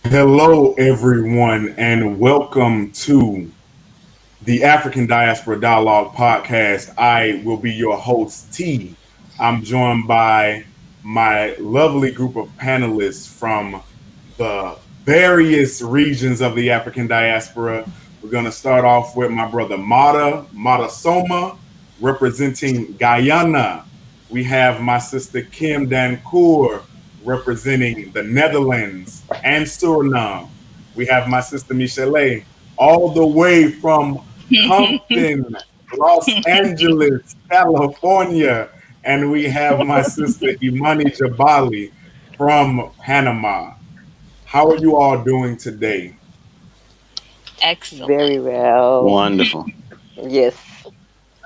Hello, everyone, and welcome to the African Diaspora Dialogue Podcast. I will be your host, T. I'm joined by my lovely group of panelists from the various regions of the African diaspora. We're going to start off with my brother Mota Soma, representing Guyana. We have my sister Kim Dankoor, representing the Netherlands and Suriname. We have my sister Michelee, all the way from Compton, Los Angeles, California. And we have my sister Imani Jabali from Panama. How are you all doing today? Excellent. Very well. Wonderful. Yes.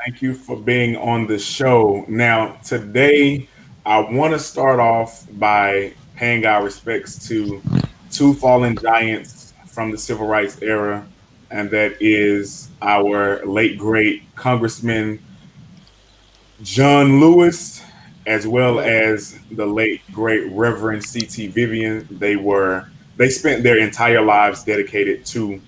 Thank you for being on the show. Now, today, I want to start off by paying our respects to two fallen giants from the civil rights era, and that is our late great Congressman John Lewis, as well as the late great Reverend C.T. Vivian. They spent their entire lives dedicated to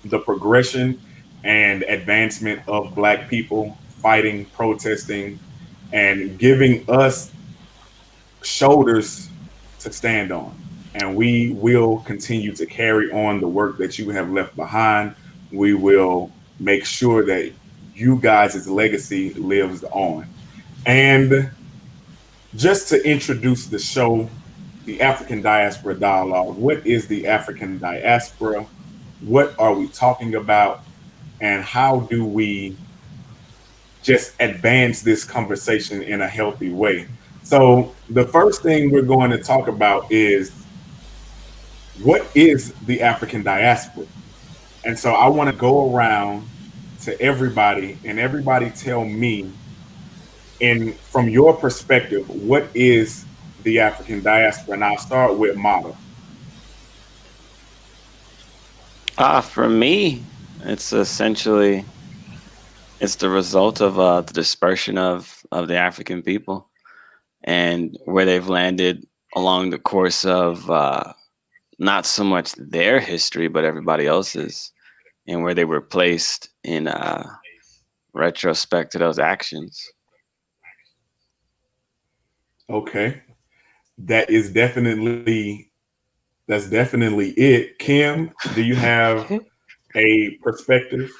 the progression and advancement of Black people, fighting, protesting, and giving us shoulders to stand on. And we will continue to carry on the work that you have left behind. We will make sure that you guys' legacy lives on. And just to introduce the show, the African Diaspora Dialogue. What is the African Diaspora? What are we talking about? And how do we just advance this conversation in a healthy way? So, the first thing we're going to talk about is what is the African diaspora? And so, I want to go around to everybody and everybody tell me, from your perspective, what is the African diaspora? And I'll start with Mata. For me, it's essentially the result of the dispersion of the African people and where they've landed along the course of not so much their history, but everybody else's, and where they were placed in retrospect to those actions. Okay. That's definitely it. Kim, do you have a perspective?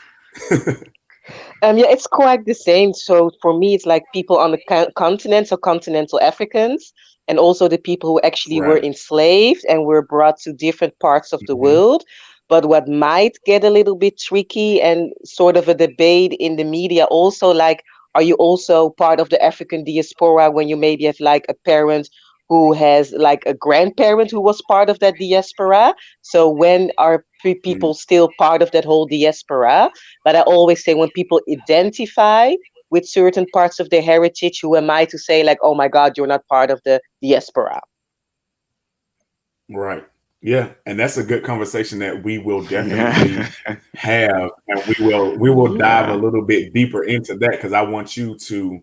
Yeah, it's quite the same. So for me, it's like people on the continent, so continental Africans, and also the people who actually were Right. enslaved and were brought to different parts of the world. But what might get a little bit tricky and sort of a debate in the media also, like, are you also part of the African diaspora when you maybe have like a parent who has like a grandparent who was part of that diaspora? So when are people still part of that whole diaspora? But I always say when people identify with certain parts of their heritage, who am I to say like, oh my God, you're not part of the diaspora? Right. Yeah, and that's a good conversation that we will definitely have, and we will dive a little bit deeper into that because I want you to,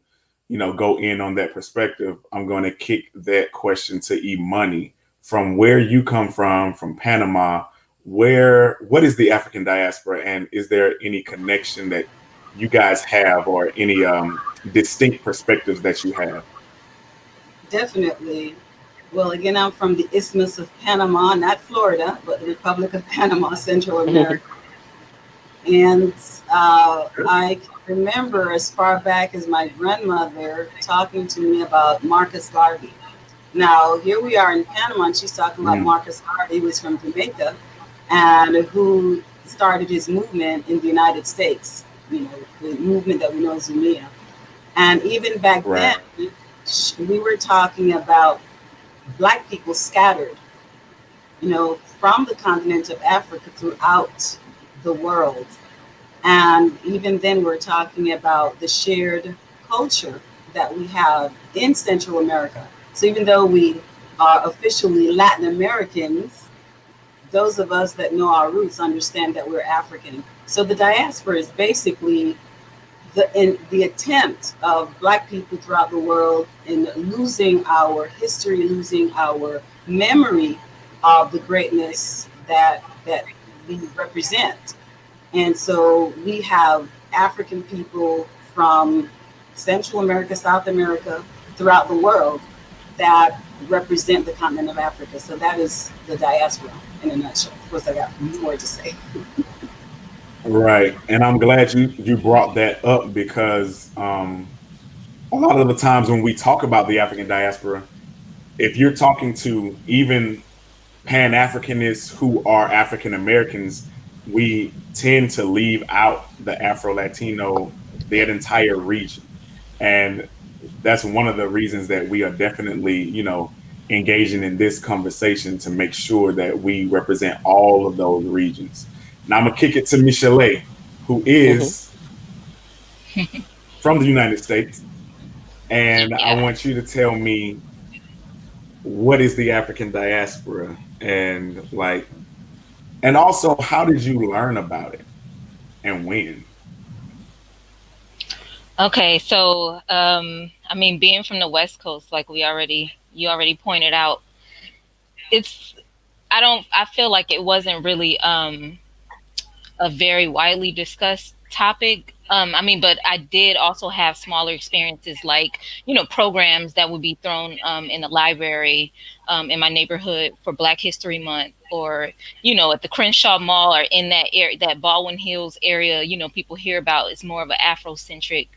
go in on that perspective. I'm going to kick that question to Imani. From where you come from Panama, what is the African diaspora, and is there any connection that you guys have, or any distinct perspectives that you have? Definitely. Well, again, I'm from the Isthmus of Panama, not Florida, but the Republic of Panama, Central America. And I remember as far back as my grandmother talking to me about Marcus Garvey. Now, here we are in Panama, and she's talking about Marcus Garvey, who was from Jamaica, and who started his movement in the United States, the movement that we know as Zumia. And even back then, we were talking about Black people scattered, from the continent of Africa throughout the world. And even then, we're talking about the shared culture that we have in Central America. So even though we are officially Latin Americans, those of us that know our roots understand that we're African. So the diaspora is basically the attempt of Black people throughout the world in losing our history, losing our memory of the greatness that we represent. And so we have African people from Central America, South America, throughout the world that represent the continent of Africa. So that is the diaspora in a nutshell. Of course, I got more to say. Right. And I'm glad you brought that up because a lot of the times when we talk about the African diaspora, if you're talking to even Pan-Africanists who are African Americans, we tend to leave out the Afro-Latino, that entire region. And that's one of the reasons that we are definitely, engaging in this conversation to make sure that we represent all of those regions. Now I'm gonna kick it to Michelee, who Mm-hmm. is from the United States, and I Yeah. want you to tell me what is the African diaspora and and also how did you learn about it and when? Okay, so I mean, being from the West Coast, like you already pointed out, it's I feel like it wasn't really a very widely discussed topic. I mean, but I did also have smaller experiences, like programs that would be thrown in the library in my neighborhood for Black History Month, or at the Crenshaw Mall, or in that area, that Baldwin Hills area. People hear about, it's more of an Afrocentric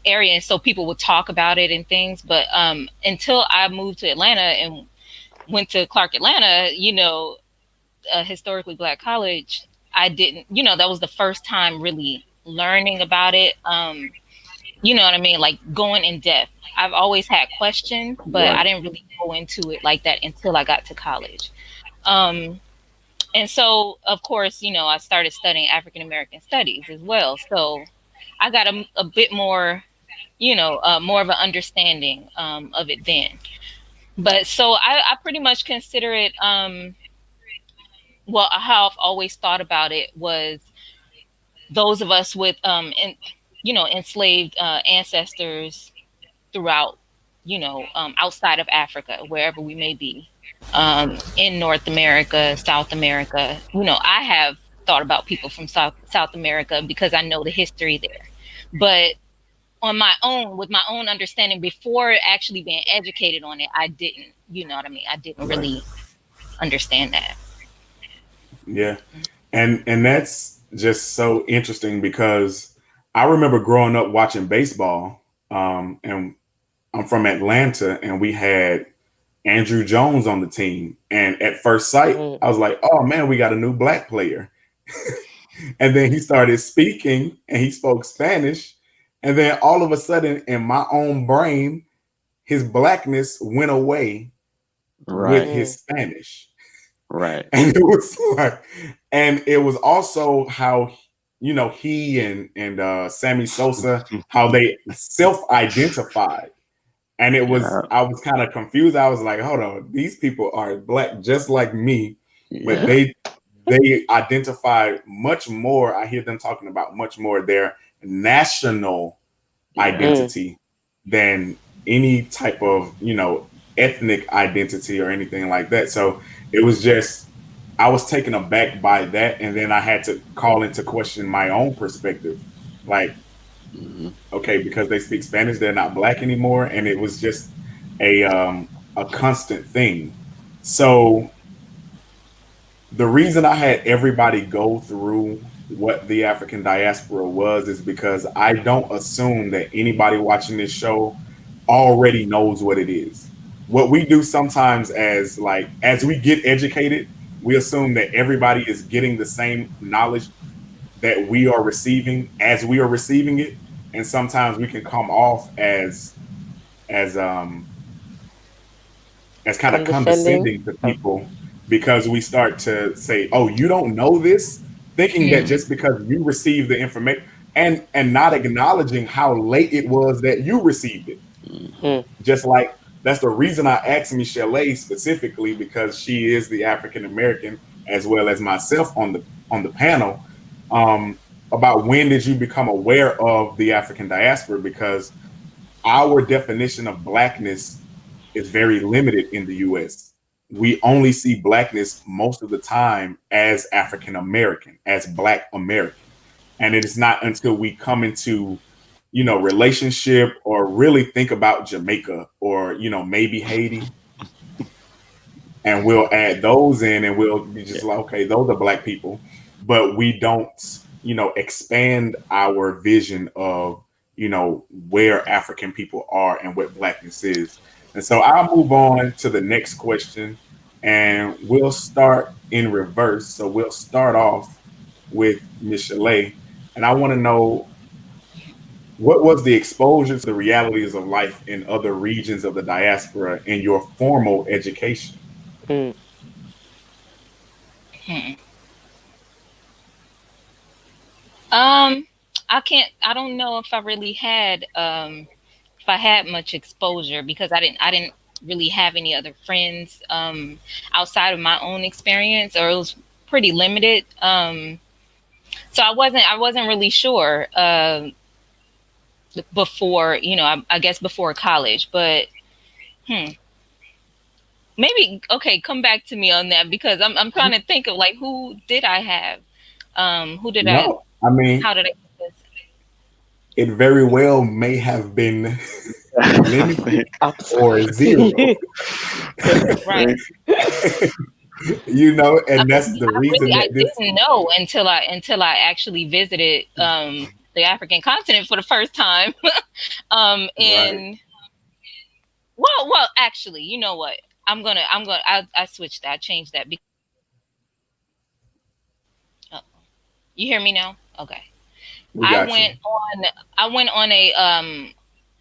area, and so people would talk about it and things. But until I moved to Atlanta and went to Clarke, Atlanta, a historically Black college, I didn't, that was the first time really learning about it. You know what I mean? Like going in depth. I've always had questions, but I Right. didn't really go into it like that until I got to college. Um, and so, of course, I started studying African American studies as well. So I got a bit more, more of an understanding of it then. But so I pretty much consider it, well, how I've always thought about it was those of us with enslaved ancestors throughout, outside of Africa, wherever we may be, in North America, South America. I have thought about people from South America because I know the history there, but on my own, with my own understanding, before actually being educated on it, I didn't. You know what I mean? I didn't Right. really understand that. Yeah. And that's just so interesting because I remember growing up watching baseball, and I'm from Atlanta, and we had Andrew Jones on the team. And at first sight, I was like, oh man, we got a new Black player. And then he started speaking and he spoke Spanish. And then all of a sudden, in my own brain, his Blackness went away with Right. his Spanish. Right. And it was like, and it was also how, he and Sammy Sosa, how they self-identified. And Yeah. I was kind of confused. I was like, hold on, these people are Black just like me, but Yeah. they identify much more. I hear them talking about much more their national Yeah. identity than any type of, ethnic identity or anything like that. So it was just, I was taken aback by that. And then I had to call into question my own perspective. Like, Mhm. okay, because they speak Spanish, they're not Black anymore. And it was just a constant thing. So the reason I had everybody go through what the African diaspora was is because I don't assume that anybody watching this show already knows what it is. What we do sometimes as we get educated, we assume that everybody is getting the same knowledge that we are receiving as we are receiving it. And sometimes we can come off as as kind of Condescending. condescending to people because we start to say, "Oh, you don't know this," thinking that just because you received the information and not acknowledging how late it was that you received it. Mm. Just like that's the reason I asked Michelee specifically, because she is the African American as well as myself on the panel, about when did you become aware of the African diaspora, because our definition of blackness is very limited in the US. We only see blackness most of the time as African American, as Black American. And it is not until we come into, relationship or really think about Jamaica or, maybe Haiti, and we'll add those in and we'll be just like, okay, those are Black people. But we don't, expand our vision of, where African people are and what Blackness is. And so I'll move on to the next question, and we'll start in reverse. So we'll start off with Michelee, and I want to know, what was the exposure to the realities of life in other regions of the diaspora in your formal education? Mm. I don't know if I really had if I had much exposure, because I didn't really have any other friends outside of my own experience, or it was pretty limited. So I wasn't really sure before, I guess before college, but maybe, okay, come back to me on that, because I'm trying to think of like, who did I have? Who did I? No, I mean, How did I? it very well may have been limited or zero. Absolutely. Right. And that's the reason I that this. didn't know until I actually visited the African continent for the first time. And Right. well, actually, you know what? I switched that. I changed that. You hear me now? Okay. We I got you. went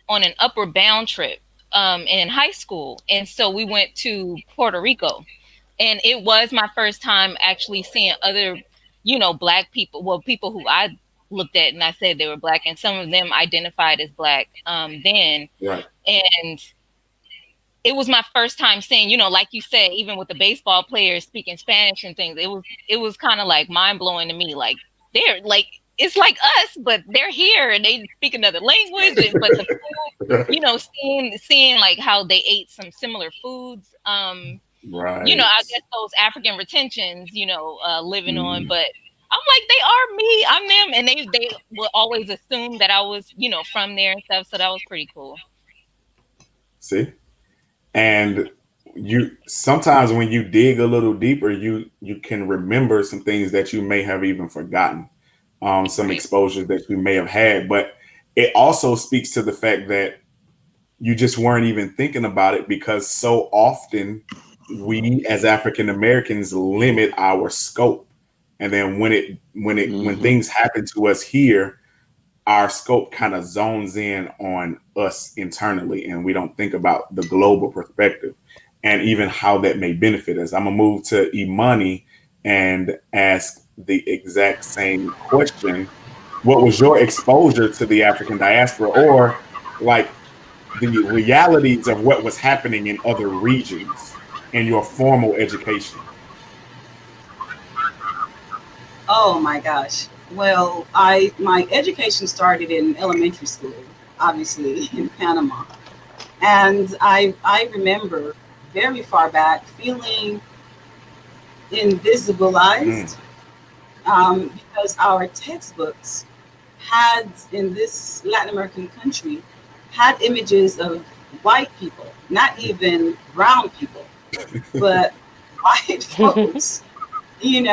on an upward bound trip in high school, and so we went to Puerto Rico, and it was my first time actually seeing other, Black people. Well, people who I looked at and I said they were Black, and some of them identified as Black then, Right. and it was my first time seeing, like you said, even with the baseball players speaking Spanish and things, it was kind of like mind blowing to me. Like, they're like, it's like us, but they're here and they speak another language. But the food, seeing like how they ate some similar foods. Right. I guess those African retentions, living on. But I'm like, they are me, I'm them, and they will always assume that I was, from there and stuff. So that was pretty cool. See? And you sometimes when you dig a little deeper, you can remember some things that you may have even forgotten, some Right. exposures that you may have had. But it also speaks to the fact that you just weren't even thinking about it, because so often we as African Americans limit our scope. And then when things happen to us here, our scope kind of zones in on us internally, and we don't think about the global perspective and even how that may benefit us. I'm gonna move to Imani and ask the exact same question. What was your exposure to the African diaspora, or like the realities of what was happening in other regions in your formal education? Oh my gosh. Well, my education started in elementary school, obviously in Panama, and I remember very far back feeling invisibilized, because our textbooks had, in this Latin American country, had images of white people, not even brown people, but white folks. And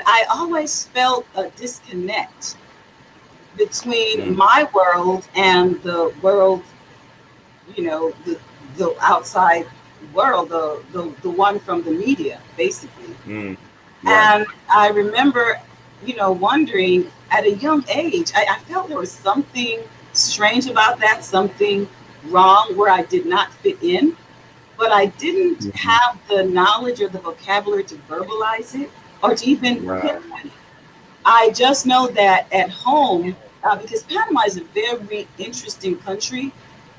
I always felt a disconnect between my world and the world, the outside world, the one from the media, basically. Right. And I remember, wondering at a young age, I felt there was something strange about that, something wrong where I did not fit in. but I didn't Mhm. have the knowledge or the vocabulary to verbalize it or to even Right. pinpoint it. I just know that at home, because Panama is a very interesting country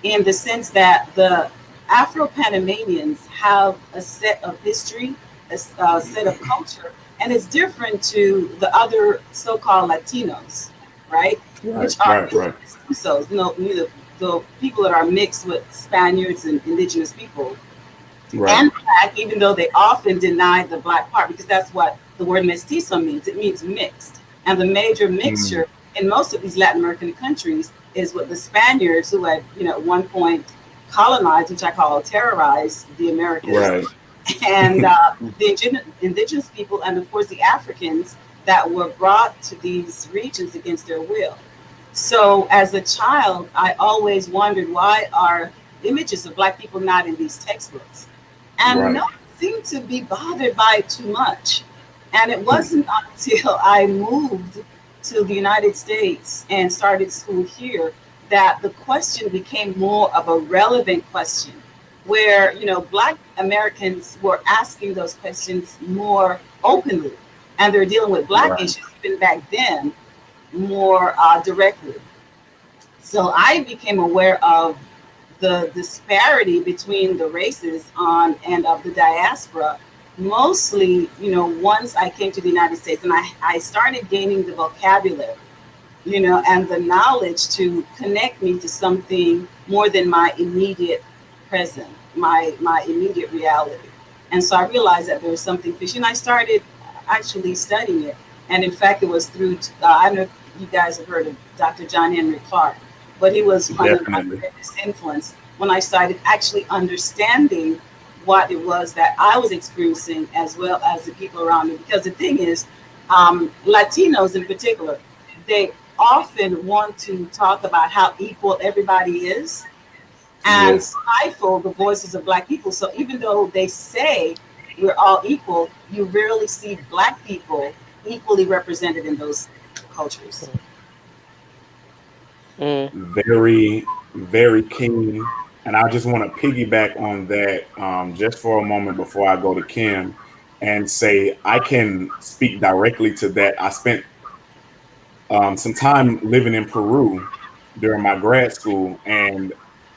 in the sense that the Afro-Panamanians have a set of history, a set of culture, and it's different to the other so-called Latinos, right? Right. Which are Right. Right. mestizos, the people that are mixed with Spaniards and indigenous people Right. and black, even though they often deny the black part, because that's what the word mestizo means. It means mixed. And the major Mm. mixture in most of these Latin American countries is with the Spaniards who had, at one point colonized, which I call terrorized the Americas, Right. and the indigenous people, and of course the Africans that were brought to these regions against their will. So as a child, I always wondered, why are images of black people not in these textbooks? And no Right. one seemed to be bothered by it too much. And it wasn't until I moved to the United States and started school here that the question became more of a relevant question, where, black Americans were asking those questions more openly, and they're dealing with black Right. issues even back then more directly. So I became aware of the disparity between the races on and of the diaspora, mostly, once I came to the United States, and I started gaining the vocabulary, and the knowledge to connect me to something more than my immediate present, my immediate reality. And so I realized that there was something fishy, and I started actually studying it. And in fact, it was through, I don't know if you guys have heard of Dr. John Henry Clarke, but he was one of my Definitely. greatest influence when I started actually understanding what it was that I was experiencing as well as the people around me. Because the thing is, Latinos in particular, they often want to talk about how equal everybody is and Yes. stifle the voices of black people. So even though they say we're all equal, you rarely see black people equally represented in those cultures. Mm. Very, very keen. And I just want to piggyback on that just for a moment before I go to Kim and say I can speak directly to that. I spent some time living in Peru during my grad school, and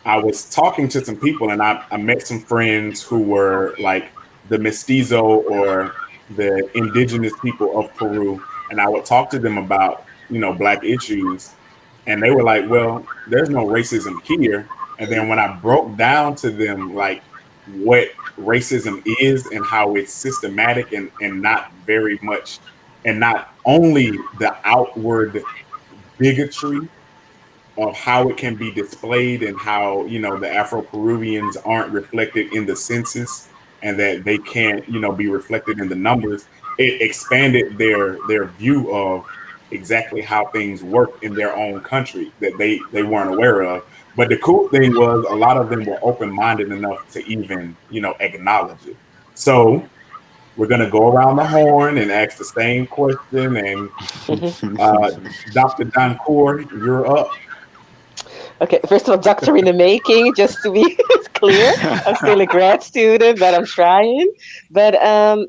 I was talking to some people, and I met some friends who were like the mestizo or the indigenous people of Peru, and I would talk to them about black issues, and they were like, "Well, there's no racism here." And then when I broke down to them like what racism is and how it's systematic and not very much, and not only the outward bigotry of how it can be displayed and how the Afro-Peruvians aren't reflected in the census and that they can't be reflected in the numbers, it expanded their view of exactly how things work in their own country that they weren't aware of. But the cool thing was a lot of them were open-minded enough to even acknowledge it. So we're going to go around the horn and ask the same question. And uh, Dr. Dankoor, you're up. Okay, first of all, doctor in the making, just to be clear. I'm still a grad student, but I'm trying. But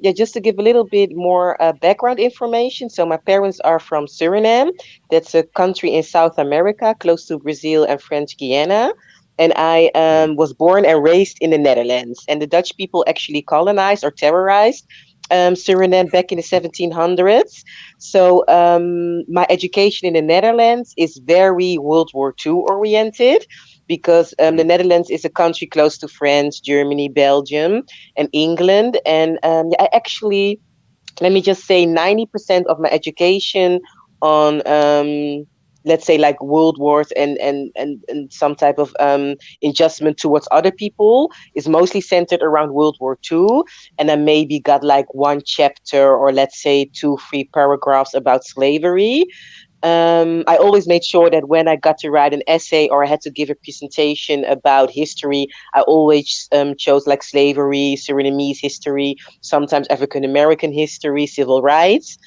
yeah, just to give a little bit more background information. So my parents are from Suriname. That's a country in South America, close to Brazil and French Guiana. And I was born and raised in the Netherlands. And the Dutch people actually colonized or terrorized Suriname back in the 1700s. So my education in the Netherlands is very World War II oriented because the Netherlands is a country close to France, Germany, Belgium, and England. And yeah, I actually, let me just say, 90% of my education on let's say like world wars and some type of adjustment towards other people is mostly centered around World War II. And I maybe got like one chapter or let's say two, three paragraphs about slavery. I always made sure that when I got to write an essay or I had to give a presentation about history, I always chose like slavery, Surinamese history, sometimes African American history, civil rights,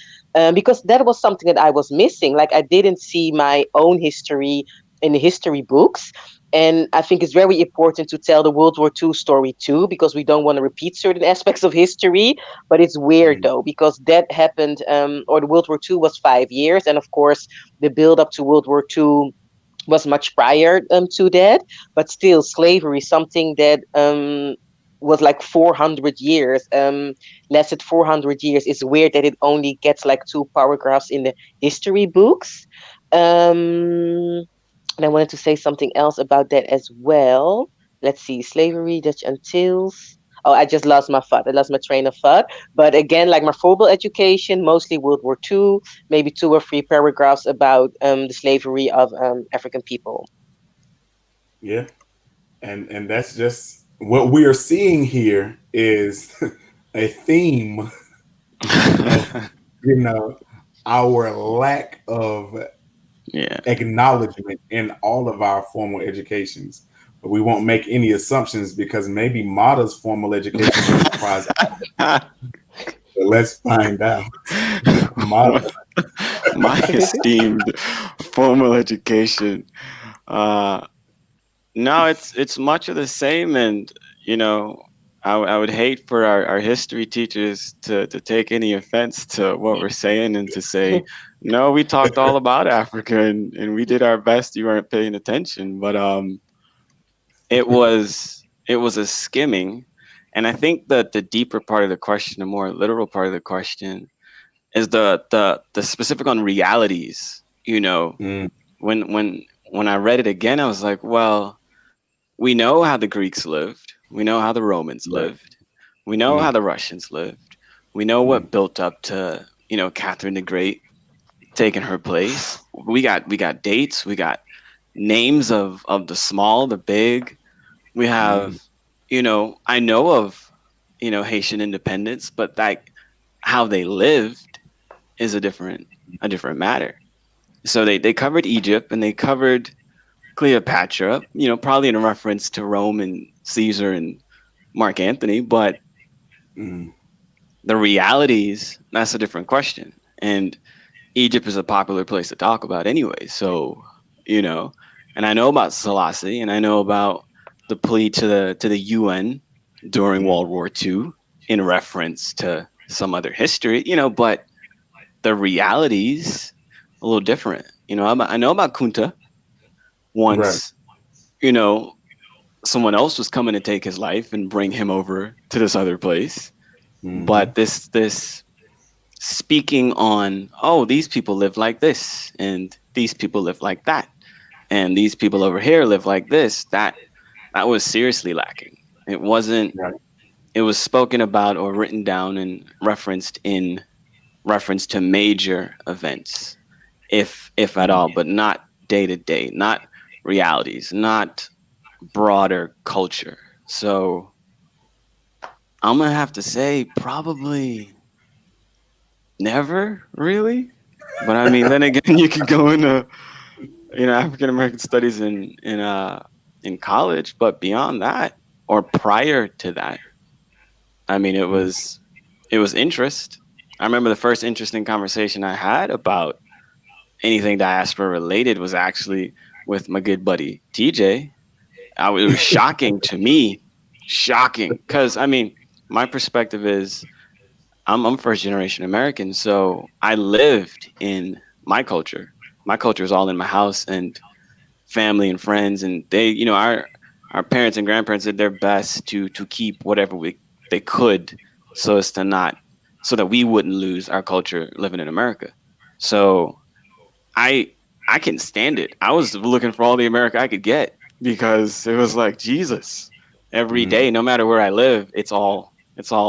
because that was something that I was missing. Like I didn't see my own history in the history books. And I think it's very important to tell the World War II story too, because we don't want to repeat certain aspects of history. But it's weird Mm. though, because that happened, or the World War II was 5 years. And of course, the build up to World War II was much prior to that. But still, slavery, something that was like 400 years, lasted 400 years. It's weird that it only gets like 2 paragraphs in the history books. And I wanted to say something else about that as well. Let's see, slavery, Dutch Antilles. Oh, I just lost my thought. I lost my train of thought. But again, like my formal education, mostly World War II, maybe 2 or 3 paragraphs about the slavery of African people. Yeah. And that's just what we are seeing here is a theme of, you know, our lack of Yeah. acknowledgement in all of our formal educations. But we won't make any assumptions because maybe Mata's formal education will surprise us. But let's find out. Mata. My esteemed formal education. Uh, no, it's much of the same, and you know, I would hate for our history teachers to take any offense to what we're saying and to say, no, we talked all about Africa and we did our best. You weren't paying attention, but it was a skimming, and I think that the deeper part of the question, the more literal part of the question, is the specific on realities. You know, Mm, when I read it again, I was like, well, we know how the Greeks lived. We know how the Romans right. lived. We know how Mm, the Russians lived. We know mm, what built up to, Catherine the Great taking her place. We got dates. We got names of the small, the big. We mm, have, I know of, Haitian independence, but that how they lived is a different matter. So they covered Egypt and they covered Cleopatra, probably in a reference to Rome and Caesar and Mark Antony, but mm, the realities, that's a different question. And Egypt is a popular place to talk about anyway. So, you know, and I know about Selassie and I know about the plea to the UN during mm. World War II in reference to some other history, but the realities a little different. I know about Kunta Right. once, you know, someone else was coming to take his life and bring him over to this other place. Mm-hmm. But this speaking on, oh, these people live like this and these people live like that and these people over here live like this, that was seriously lacking. It wasn't. Right. It was spoken about or written down and referenced in reference to major events, if at all, but not day to day, not realities, not broader culture. So I'm gonna have to say probably never really. But I mean, then again, you could go into African American studies in college, but beyond that or prior to that, I mean, Mm, it was interest. I remember the first interesting conversation I had about anything diaspora related was actually with my good buddy TJ. It was shocking to me, shocking, because I mean, my perspective is I'm first generation American, so I lived in my culture. My culture is all in my house and family and friends, and they, our parents and grandparents did their best to keep whatever they could, so as to not so that we wouldn't lose our culture living in America. So I I can stand it. I was looking for all the America I could get because it was like Jesus. Every mm, day, no matter where I live, it's all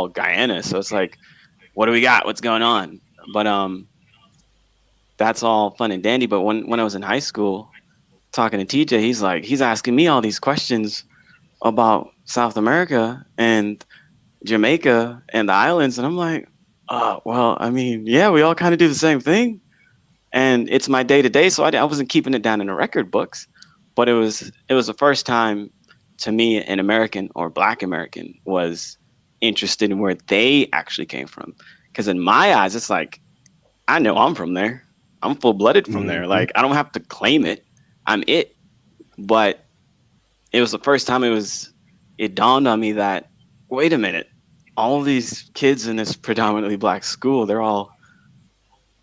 Guyana. So it's like, what do we got? What's going on? But that's all fun and dandy. But when I was in high school talking to TJ, he's asking me all these questions about South America and Jamaica and the islands, and I'm like, well, I mean, yeah, we all kind of do the same thing, and it's my day to day. So I wasn't keeping it down in the record books, but it was the first time to me an American or Black American was interested in where they actually came from. Because in my eyes, it's like I know I'm from there. I'm full blooded from there. mm-hmm. Like I don't have to claim it. I'm it. But it was the first time it dawned on me that, wait a minute, all these kids in this predominantly black school,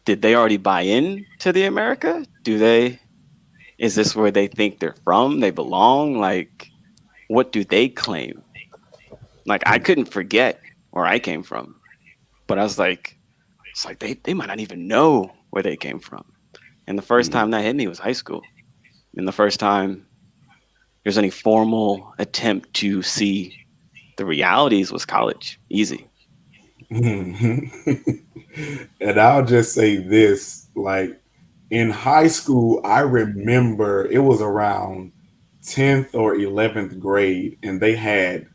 did they already buy in to the America? Is this where they think they're from? They belong? Like, what do they claim? Like, I couldn't forget where I came from, but I was like, it's like they might not even know where they came from. And the first time that hit me was high school. And the first time there's any formal attempt to see the realities was college. Easy. And I'll just say this, like in high school, I remember it was around 10th or 11th grade, and they had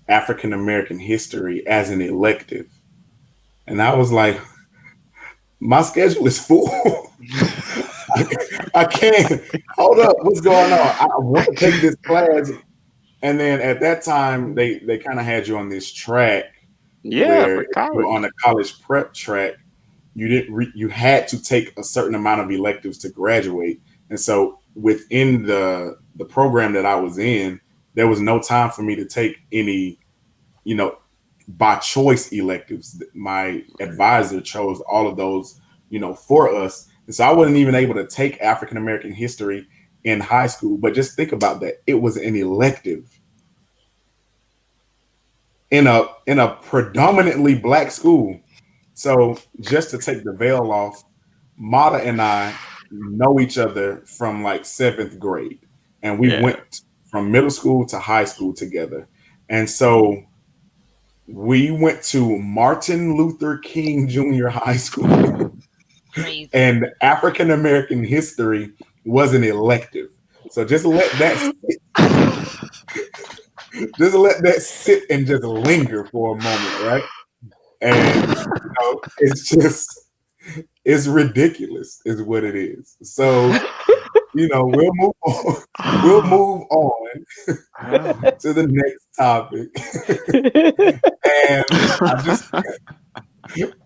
African American history as an elective. And I was like, my schedule is full. I can't. Hold up. What's going on? I want to take this class. And then at that time, they kind of had you on this track Yeah, where for if you were college. on a college prep track, you had to take a certain amount of electives to graduate. And so within the program that I was in, there was no time for me to take any, you know, by choice electives. My advisor chose all of those, for us. And so I wasn't even able to take African American history in high school. But just think about that. It was an elective in a predominantly black school. So just to take the veil off, Mata and I know each other from like seventh grade, and we Yeah. went from middle school to high school together. And so we went to Martin Luther King Jr. High School, Crazy. and African American history was an elective. So just let that sit and just linger for a moment, right? And it's ridiculous, is what it is. So we'll move on. We'll move on to the next topic. And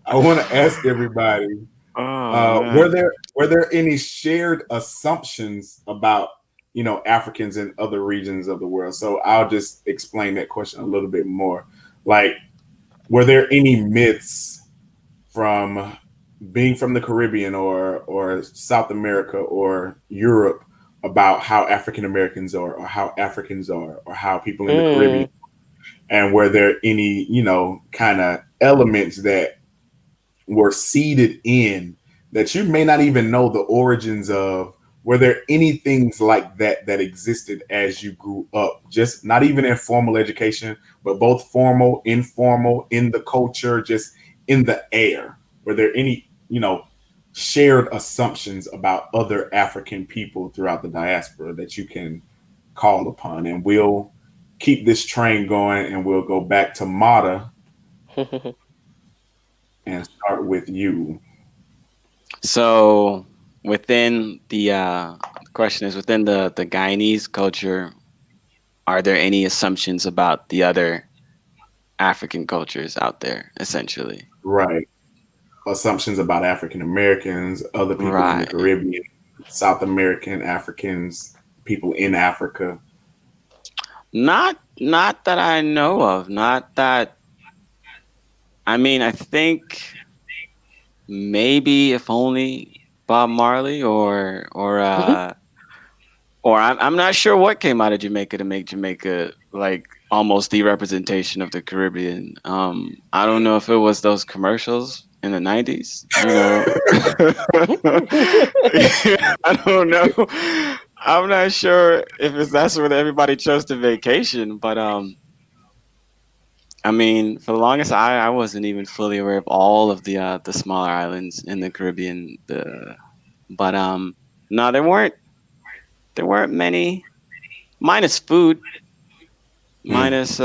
I want to ask everybody: Oh were man. there any shared assumptions about Africans in other regions of the world? So I'll just explain that question a little bit more. Like, were there any myths from being from the Caribbean or South America or Europe about how African Americans are, or how Africans are, or how people in the Caribbean? And were there any, kind of elements that were seeded in that you may not even know the origins of? Were there any things like that existed as you grew up? Just not even in formal education, but both formal, informal, in the culture, just in the air. Were there any, shared assumptions about other African people throughout the diaspora that you can call upon? And we'll keep this train going, and we'll go back to Mata and start with you. So within the question is, within the Guyanese culture, are there any assumptions about the other African cultures out there, essentially? Right. Assumptions about African Americans, other people in the Right. Caribbean, South American, Africans, people in Africa. Not that I know of. Not that. I mean, I think maybe if only Bob Marley or I'm not sure what came out of Jamaica to make Jamaica like almost the representation of the Caribbean. I don't know if it was those commercials in the 90s, I don't know. I'm not sure if that's where everybody chose to vacation, but I mean, for the longest, I wasn't even fully aware of all of the smaller islands in the Caribbean. But no, there weren't many, minus food, minus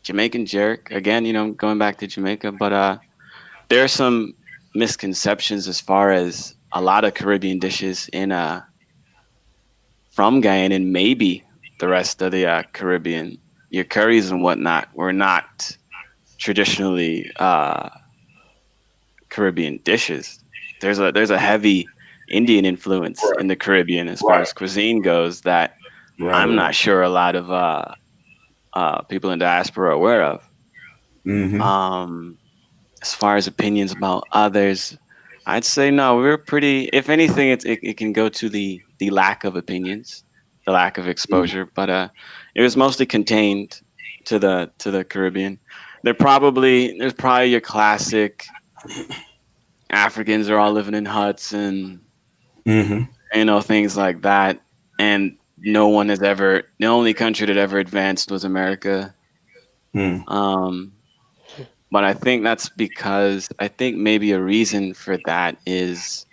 Jamaican jerk. Again, going back to Jamaica, but there are some misconceptions as far as a lot of Caribbean dishes in from Guyana and maybe the rest of the Caribbean. Your curries and whatnot were not traditionally Caribbean dishes. There's a heavy Indian influence in the Caribbean as far Right. as cuisine goes that Right. I'm not Right. sure a lot of people in diaspora are aware of. Mm-hmm. Um, as far as opinions about others, I'd say no. We're pretty. If anything, it can go to the lack of opinions, the lack of exposure. But it was mostly contained to the Caribbean. There's probably your classic Africans are all living in huts and Mm-hmm. things like that. And no one has ever. The only country that ever advanced was America. Mm. Um, but I think that's because I think maybe a reason for that is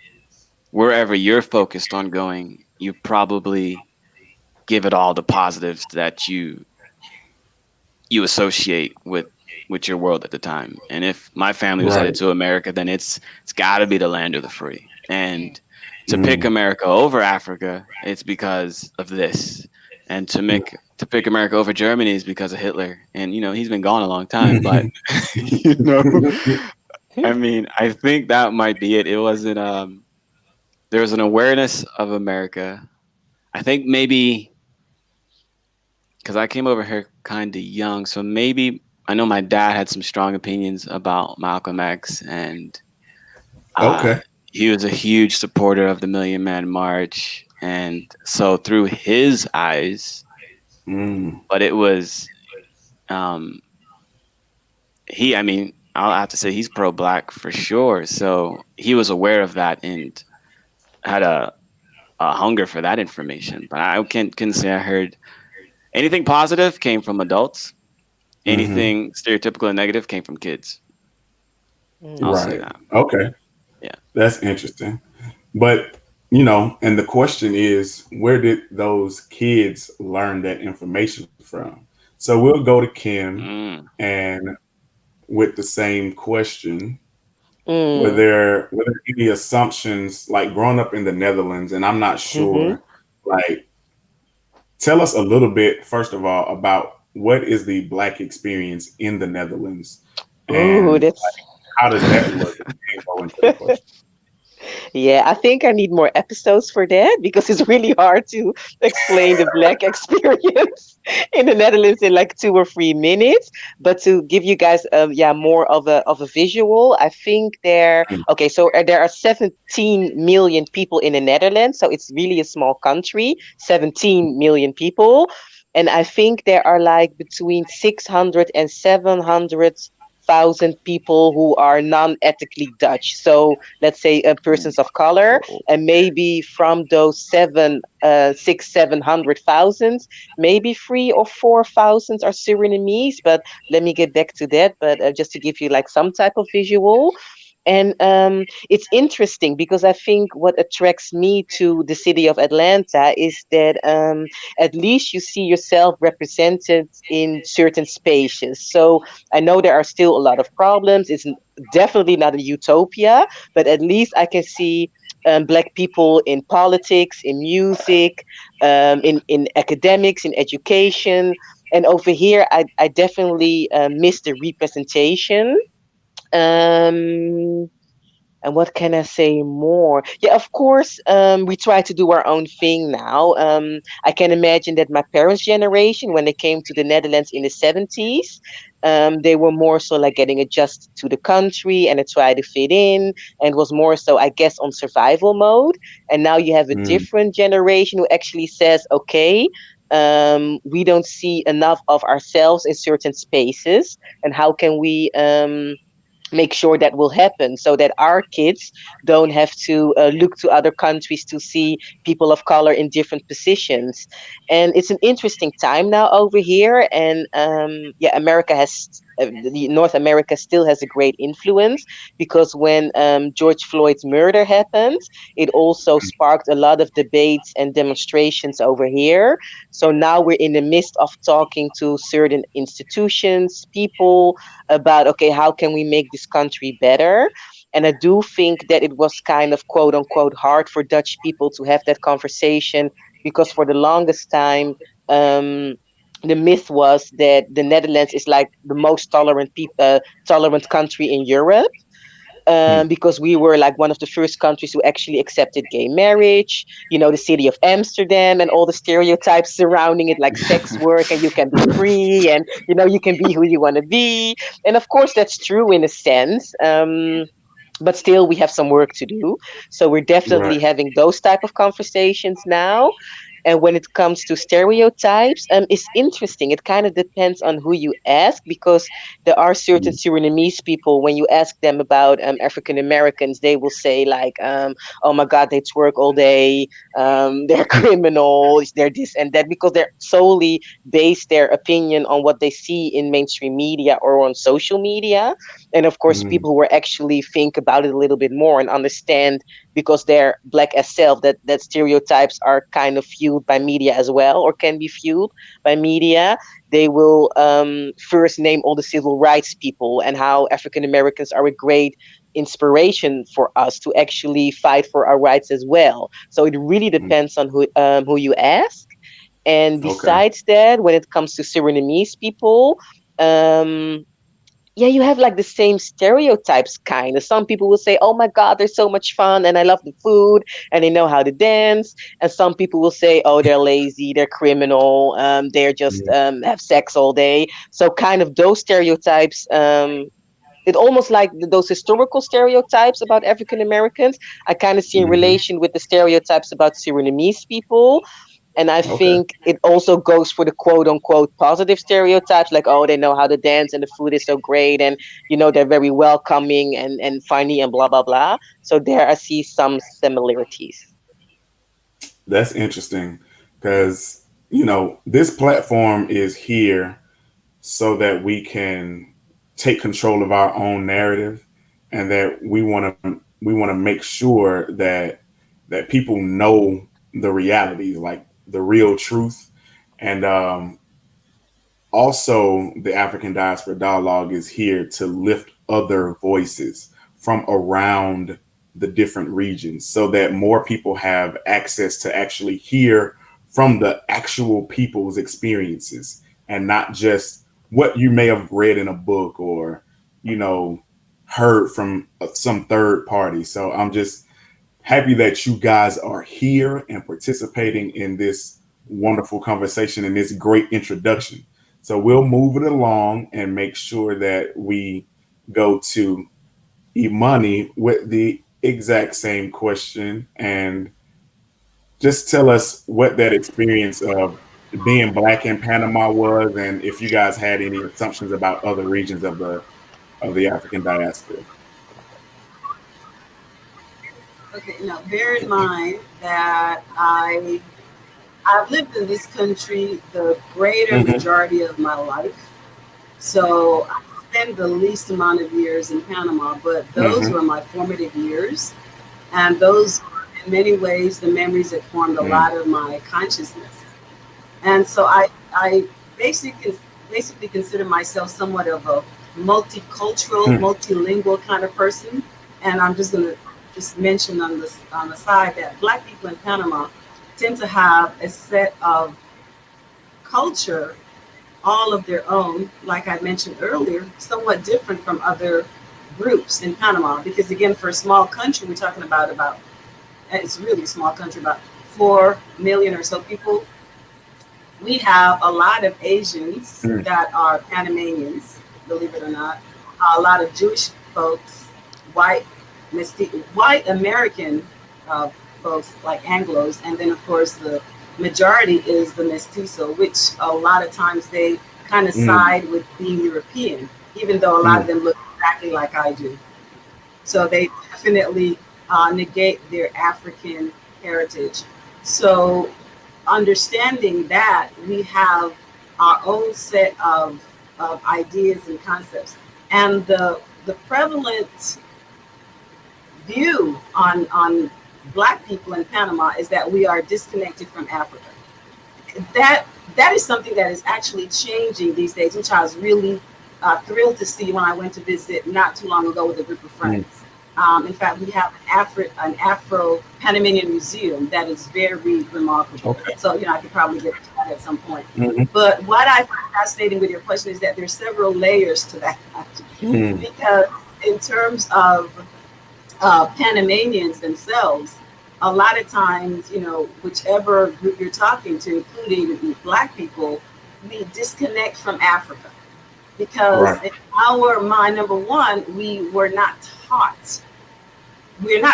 wherever you're focused on going, you probably give it all the positives that you associate with your world at the time. And if my family was headed Right. to America, then it's got to be the land of the free. And to pick Mm. America over Africa, it's because of this. And to pick America over Germany is because of Hitler. And he's been gone a long time, but you know, I mean, I think that might be it. It wasn't there was an awareness of America. I think maybe because I came over here kind of young, so maybe I know my dad had some strong opinions about Malcolm X, and uh, Okay. he was a huge supporter of the Million Man March, and so through his eyes, Mm. but it was um, he. I mean, I'll have to say he's pro-black for sure, so he was aware of that and had a hunger for that information. But I can say I heard anything positive came from adults. Mm-hmm. Anything stereotypical and negative came from kids. I'll say Right. that. Okay. Yeah. That's interesting. But, and the question is, where did those kids learn that information from? So we'll go to Kim, Mm. and with the same question, Mm. were there any assumptions like growing up in the Netherlands, and I'm not Mm-hmm. sure, like tell us a little bit first of all about what is the black experience in the Netherlands Oh, and that's how does that look? And then go into the question. yeah, I think I need more episodes for that because it's really hard to explain the Black experience in the Netherlands in like 2 or 3 minutes. But to give you guys, yeah, more of a visual, I think there. Mm. Okay, so there are 17 million people in the Netherlands, so it's really a small country. 17 million people, and I think there are like between 600 and 700,000 people who are non-ethically Dutch. So let's say persons of color, and maybe from those 700,000, maybe 3 or 4 thousand are Surinamese. But let me get back to that. But just to give you like some type of visual. And it's interesting because I think what attracts me to the city of Atlanta is that at least you see yourself represented in certain spaces. So I know there are still a lot of problems. It's definitely not a utopia, but at least I can see Black people in politics, in music, in academics, in education. And over here, I definitely miss the representation. Um, and what can I say more? Yeah, of course, we try to do our own thing now. I can imagine that my parents' generation, when they came to the Netherlands in the 70s, they were more so like getting adjusted to the country and they try to fit in and was more so, I guess, on survival mode. And now you have a Mm. different generation who actually says, okay, we don't see enough of ourselves in certain spaces. And how can we make sure that will happen so that our kids don't have to look to other countries to see people of color in different positions. And it's an interesting time now over here. And yeah, North America still has a great influence because when George Floyd's murder happened, it also sparked a lot of debates and demonstrations over here. So now we're in the midst of talking to certain institutions, people, about okay, how can we make this country better. And I do think that it was kind of quote unquote hard for Dutch people to have that conversation because for the longest time, um, the myth was that the Netherlands is like the most tolerant tolerant country in Europe. because we were like one of the first countries who actually accepted gay marriage. The city of Amsterdam and all the stereotypes surrounding it, like sex work and you can be free and you can be who you want to be. And of course, that's true in a sense. But still, we have some work to do. So we're definitely Right. having those type of conversations now. And when it comes to stereotypes, it's interesting. It kind of depends on who you ask, because there are certain Surinamese people, when you ask them about African Americans, they will say like, oh my God, they twerk all day, they're criminals, they're this and that, because they're solely based their opinion on what they see in mainstream media or on social media. And of course, Mm, people who actually think about it a little bit more and understand, because they're black as self, that stereotypes are kind of fueled by media as well, or can be fueled by media. They will first name all the civil rights people and how African Americans are a great inspiration for us to actually fight for our rights as well. So it really mm. depends on who you ask. And Okay. besides that, when it comes to Surinamese people, um, yeah, you have like the same stereotypes kind of. Some people will say, "Oh my God, they're so much fun, and I love the food, and they know how to dance." And some people will say, "Oh, they're lazy, they're criminal, they're just Mm, have sex all day." So kind of those stereotypes. It almost like those historical stereotypes about African Americans, I kind of see in mhm. relation with the stereotypes about Surinamese people. And I Okay. think it also goes for the quote unquote positive stereotypes, like, oh, they know how to dance and the food is so great and, they're very welcoming and funny and blah, blah, blah. So there I see some similarities. That's interesting because, this platform is here so that we can take control of our own narrative, and that we want to make sure that people know the reality, like the real truth. And also, the African Diaspora Dialogue is here to lift other voices from around the different regions so that more people have access to actually hear from the actual people's experiences, and not just what you may have read in a book or, you know, heard from some third party. So I'm just happy that you guys are here and participating in this wonderful conversation and this great introduction. So we'll move it along and make sure that we go to Imani with the exact same question, and just tell us what that experience of being black in Panama was, and if you guys had any assumptions about other regions of the African diaspora. Okay, now bear in mind that I've lived in this country the greater Mm-hmm. majority of my life. So I spent the least amount of years in Panama, but those Mm-hmm. were my formative years. And those were, in many ways, the memories that formed a Mm-hmm. lot of my consciousness. And so I basically consider myself somewhat of a multicultural, multilingual kind of person. And I'm just going to just mention on the side that Black people in Panama tend to have a set of culture all of their own, like I mentioned earlier, somewhat different from other groups in Panama. Because again, for a small country, we're talking about it's really a small country, about 4 million or so people. We have a lot of Asians Mm-hmm. that are Panamanians, believe it or not, a lot of Jewish folks, white, white American uh, folks like Anglos, and then of course the majority is the mestizo, which a lot of times they kind of side with being European, even though a lot of them look exactly like I do. So they definitely negate their African heritage. So understanding that we have our own set of ideas and concepts, and the prevalent view on Black people in Panama is that we are disconnected from Africa. That that is something that is actually changing these days, which I was really thrilled to see when I went to visit not too long ago with a group of friends. In fact, we have an Afro Panamanian museum that is very remarkable. Okay. So, I could probably get to that at some point. Mm-hmm. But what I find fascinating with your question is that there's several layers to that. Mm-hmm. Because in terms of Panamanians themselves, a lot of times, whichever group you're talking to, including the Black people, we disconnect from Africa because Right. in our mind, number one, we're not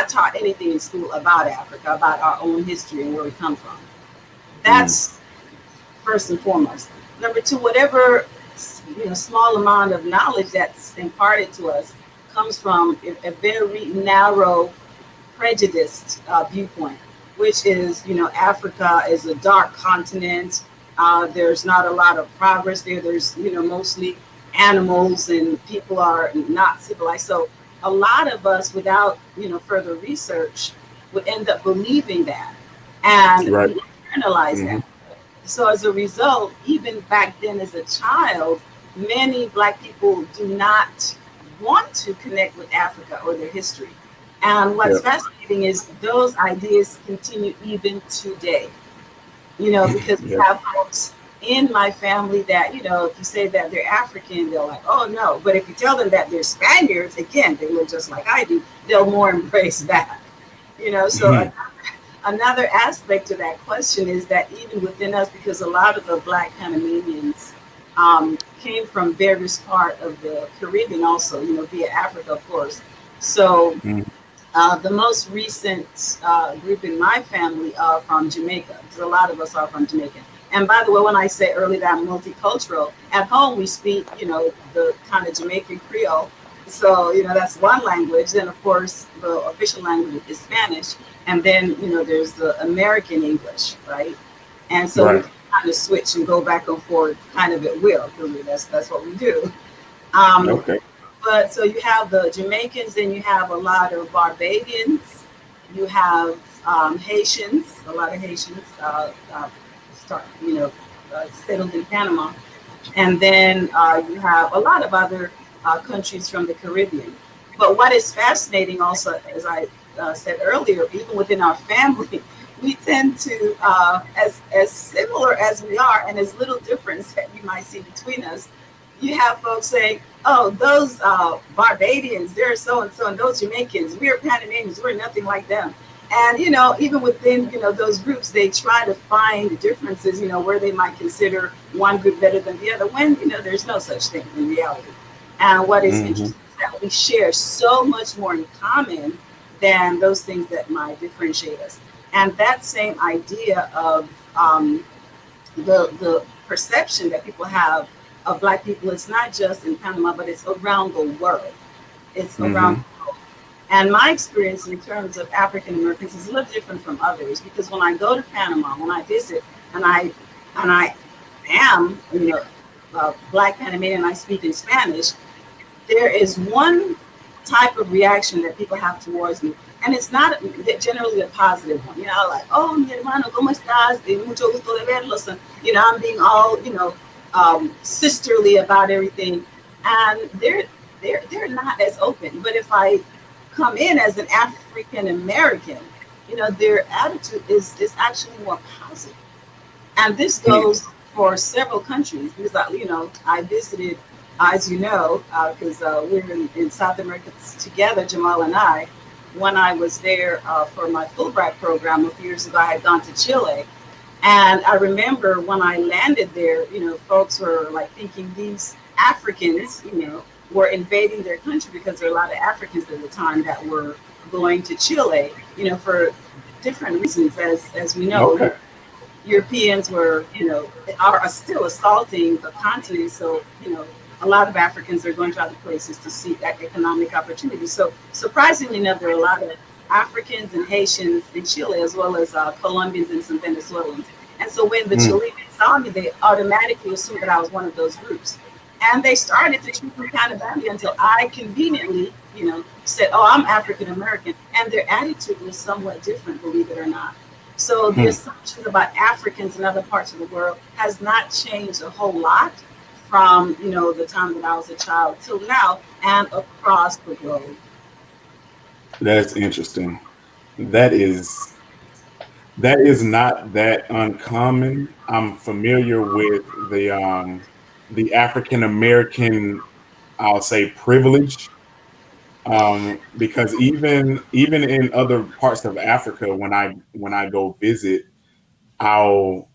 taught anything in school about Africa, about our own history and where we come from. Mm. That's first and foremost. Number two, whatever small amount of knowledge that's imparted to us comes from a very narrow, prejudiced viewpoint, which is Africa is a dark continent. There's not a lot of progress there. There's mostly animals and people are not civilized. So a lot of us, without further research, would end up believing that, and Right. we internalize Hmm. that. So as a result, even back then as a child, many Black people do not want to connect with Africa or their history. And Yeah. what's fascinating is those ideas continue even today, because we Yeah. have folks in my family that, if you say that they're African, they're like, oh no. But if you tell them that they're Spaniards, again, they look just like I do, they'll more embrace that. So another aspect to that question is that even within us, because a lot of the Black Panamanians came from various part of the Caribbean also, via Africa, of course. So Mm. the most recent group in my family are from Jamaica, because a lot of us are from Jamaica. And by the way, when I say earlier that I'm multicultural, at home we speak, the kind of Jamaican Creole. So, that's one language. Then, of course, the official language is Spanish. And then, there's the American English, right? And so we Right. can kind of switch and go back and forth kind of at will, because that's what we do. Um, Okay. but so you have the Jamaicans, then you have a lot of Barbadians, you have Haitians, a lot of Haitians settled in Panama, and then you have a lot of other countries from the Caribbean. But what is fascinating also, as I said earlier, even within our family, we tend to, as similar as we are, and as little difference that you might see between us, you have folks saying, "Oh, those Barbadians, they're so and so, and those Jamaicans, we're Panamanians, we're nothing like them." And even within those groups, they try to find differences, where they might consider one group better than the other, when there's no such thing in reality. And what is Hmm. interesting is that we share so much more in common than those things that might differentiate us. And that same idea of the perception that people have of Black people, it's not just in Panama, but it's around the world. It's around. Hmm. And my experience in terms of African Americans is a little different from others, because when I go to Panama, when I visit, and I am Black Panamanian, I speak in Spanish, there is one type of reaction that people have towards me, and it's not generally a positive one. Like, oh, mi hermano, ¿cómo estás? De mucho gusto de verlos. And, I'm being all, sisterly about everything. And they're not as open. But if I come in as an African American, their attitude is actually more positive. And this goes for several countries, because I visited, as you know, because we're in South America together, Jamal and I. When I was there for my Fulbright program a few years ago, I had gone to Chile, and I remember when I landed there, folks were like thinking these Africans, were invading their country, because there are a lot of Africans at the time that were going to Chile, for different reasons, as we know. Okay. Europeans were, are still assaulting the continent. So, a lot of Africans are going to other places to seek economic opportunities. So, surprisingly enough, there are a lot of Africans and Haitians in Chile, as well as Colombians and some Venezuelans. And so, when the Mm. Chileans saw me, they automatically assumed that I was one of those groups. And they started to treat me kind of badly until I conveniently, said, "Oh, I'm African American." And their attitude was somewhat different, believe it or not. So the Hmm. assumptions about Africans in other parts of the world has not changed a whole lot from the time that I was a child till now, and across the globe. That's interesting. That is that is not that uncommon. I'm familiar with the African American, I'll say, privilege Because even in other parts of Africa, when I go visit, I'll,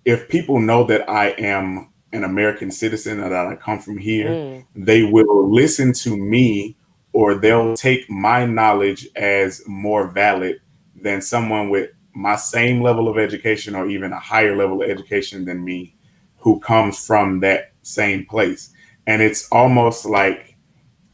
if people know that I am an American citizen or that I come from here, Mm. they will listen to me, or they'll take my knowledge as more valid than someone with my same level of education or even a higher level of education than me who comes from that same place. And it's almost like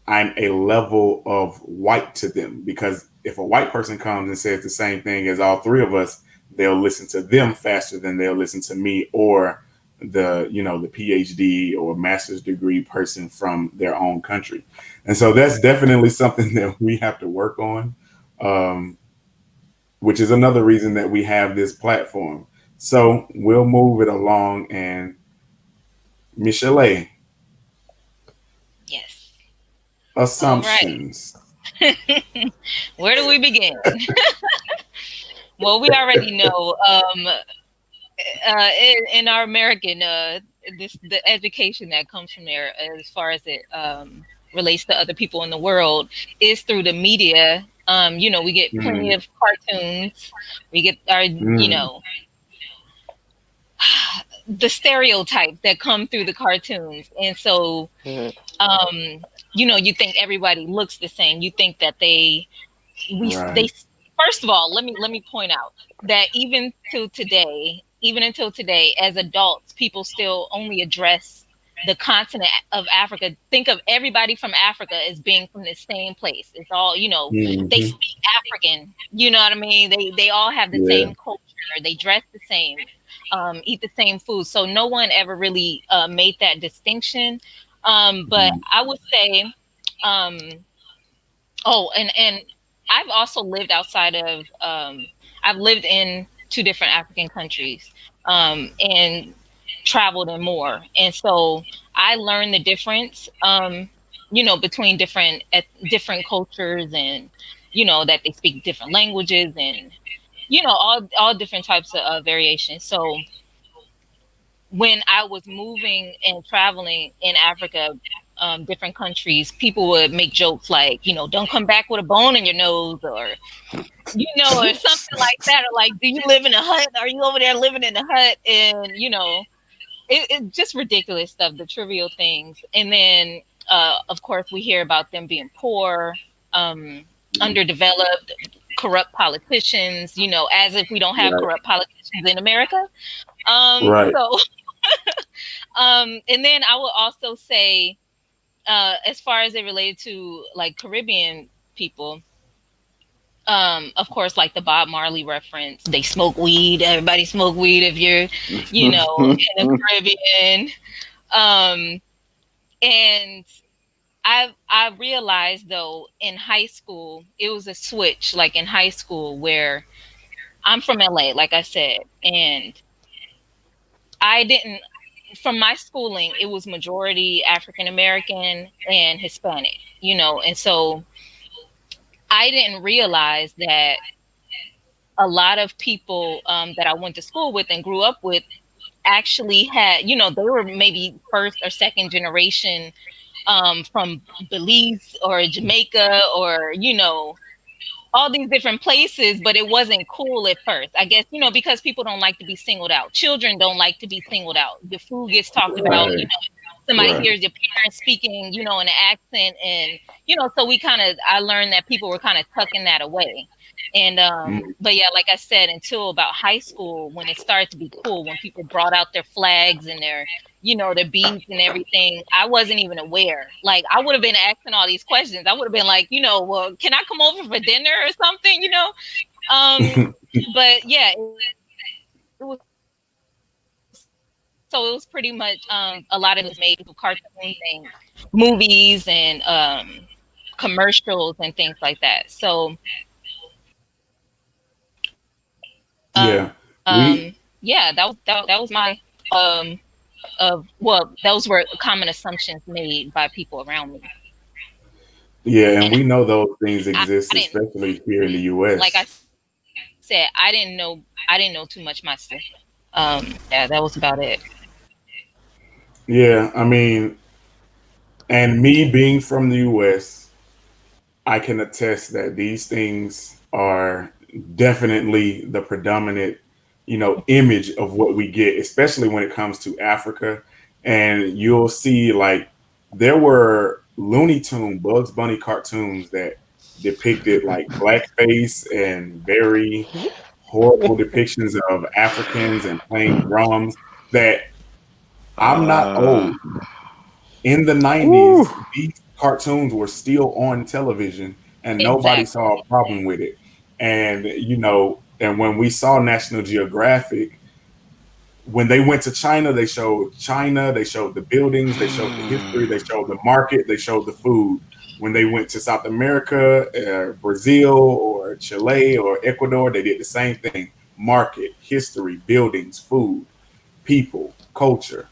I'm a level of white to them, because if a white person comes and says the same thing as all three of us, they'll listen to them faster than they'll listen to me or the PhD or master's degree person from their own country. And so that's definitely something that we have to work on, um, which is another reason that we have this platform. So we'll move it along. And Michelee, Yes. All right. assumptions. Where do we begin? Well, we already know in our American the education that comes from there, as far as it relates to other people in the world, is through the media. We get plenty Mm, of cartoons. We get our mm, the stereotypes that come through the cartoons, and so Mhm. you think everybody looks the same. You think that they right. first of all, let me point out that even until today, as adults, people still only address the continent of Africa. Think of everybody from Africa as being from the same place. It's all, they Hmm. speak African, you know what I mean? They all have the Yeah. same culture, they dress the same, eat the same food, so no one ever really made that distinction. But Mhm. I would say, um oh, and I've also lived outside of I've lived in two different African countries, and traveled in more. And so I learned the difference, between different cultures, and that they speak different languages, and all different types of variations. So when I was moving and traveling in Africa, different countries, people would make jokes like, don't come back with a bone in your nose, or something like that, or like, do you live in a hut? Are you over there living in a hut? And it just ridiculous stuff, the trivial things. And then, of course, we hear about them being poor, um, underdeveloped, corrupt politicians. As if we don't have Right. corrupt politicians in America. Right. So and then I will also say, as far as it related to like Caribbean people, of course, like the Bob Marley reference, they smoke weed. Everybody smoke weed if you're, in the Caribbean. Um, and I realized though in high school, it was a switch. Like in high school, where I'm from LA, like I said, and I didn't from my schooling, it was majority African American and Hispanic, and so I didn't realize that a lot of people that I went to school with and grew up with actually had, they were maybe first or second generation from Belize or Jamaica, or, all these different places, but it wasn't cool at first. I guess, because people don't like to be singled out. Children don't like to be singled out. The food gets talked about, Right. somebody Right. hears your parents speaking, in an accent, and so I learned that people were kind of tucking that away. And Mm. but yeah, like I said, until about high school, when it started to be cool, when people brought out their flags and their beads and everything, I wasn't even aware. Like I would have been asking all these questions. I would have been like, well, can I come over for dinner or something, Um, but yeah, it was so it was pretty much a lot of it was made with cartoons and movies and commercials and things like that. So Yeah. We yeah, that was my those were common assumptions made by people around me. yeah, and And we know those things I exist, didn't, especially here in the like I US. said, I didn't know too much myself. Yeah, that was about it. Yeah, I mean, and me being from the US, I can attest that these things are definitely the predominant, image of what we get, especially when it comes to Africa. And you'll see like there were Looney Tune, Bugs Bunny cartoons that depicted like blackface and very horrible depictions of Africans and playing drums that I'm not Uh, old. In the Ooh. 90s, these cartoons were still on television and nobody saw a Exactly. problem with it. And, and when we saw National Geographic, when they went to China, they showed the buildings, they showed the history, they showed the market, they showed the food. When they went to South America, Brazil, or Chile, or Ecuador, they did the same thing: market, history, buildings, food, people, culture.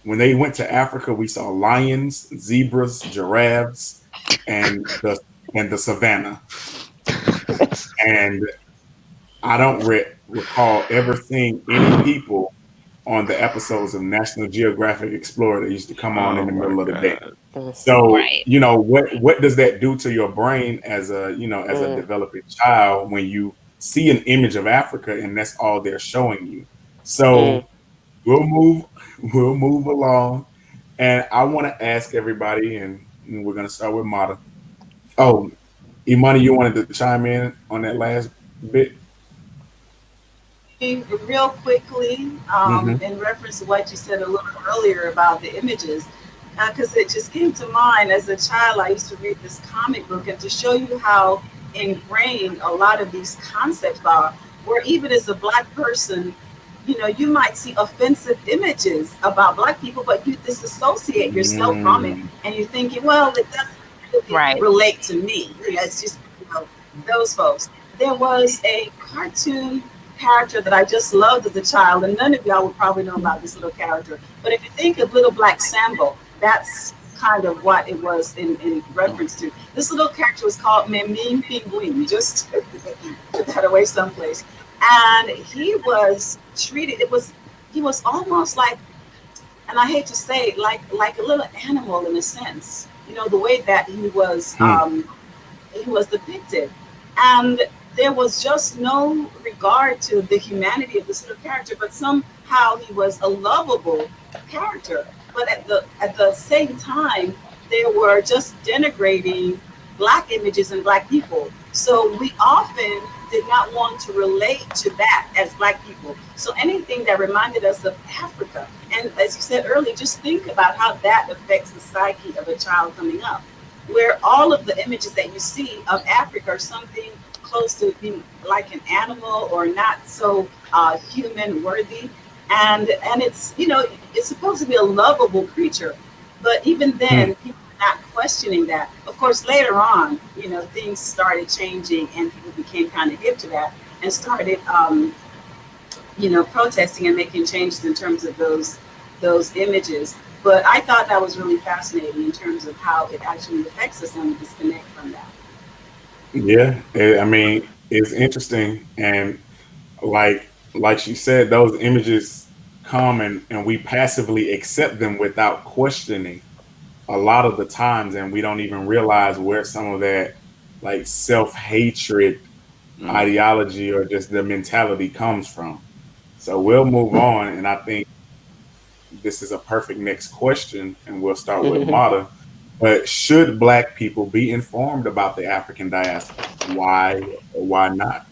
When they went to Africa, we saw lions, zebras, giraffes, and the savannah. And I don't recall ever seeing any people on the episodes of National Geographic Explorer that used to come on in oh the my middle of the day. god. So, Right. what does that do to your brain as a Mm. developing child when you see an image of Africa and that's all they're showing you? Mm. So we'll move we'll move along. And I want to ask everybody, and we're going to start with Mata. Oh, Imani, you wanted to chime in on that last bit? Real quickly, Hmm. in reference to what you said a little earlier about the images, because it just came to mind as a child. I used to read this comic book, and to show you how ingrained a lot of these concepts are, where even as a black person, you might see offensive images about black people, but you disassociate yourself from it, Mm. and you're thinking, well, it doesn't really Right. relate to me. It's just those folks. There was a cartoon character that I just loved as a child, and none of y'all would probably know about this little character. But if you think of Little Black Sambo, that's kind of what it was in reference to. This little character was called Meming Pinguin, just to put that away someplace. And he was treated, he was almost like, and I hate to say, like a little animal in a sense. The way that Mm. he was depicted. And there was just no regard to the humanity of this little character, but somehow he was a lovable character. But at the same time, they were just denigrating black images and black people. So we often did not want to relate to that as black people. So anything that reminded us of Africa, and as you said earlier, just think about how that affects the psyche of a child coming up, where all of the images that you see of Africa are something close to being like an animal or not so human worthy, and it's supposed to be a lovable creature, but even Mm. then people are not questioning that. Of course, later on, things started changing and people became kind of hip to that and started protesting and making changes in terms of those images. But I thought that was really fascinating in terms of how it actually affects us and we disconnect from that. Yeah, I mean, it's interesting, and like she said, those images come and we passively accept them without questioning a lot of the times, and we don't even realize where some of that like self-hatred Mm. ideology or just the mentality comes from. So we'll move on, and I think this is a perfect next question, and we'll start with Mata. But should Black people be informed about the African diaspora? Why or why not?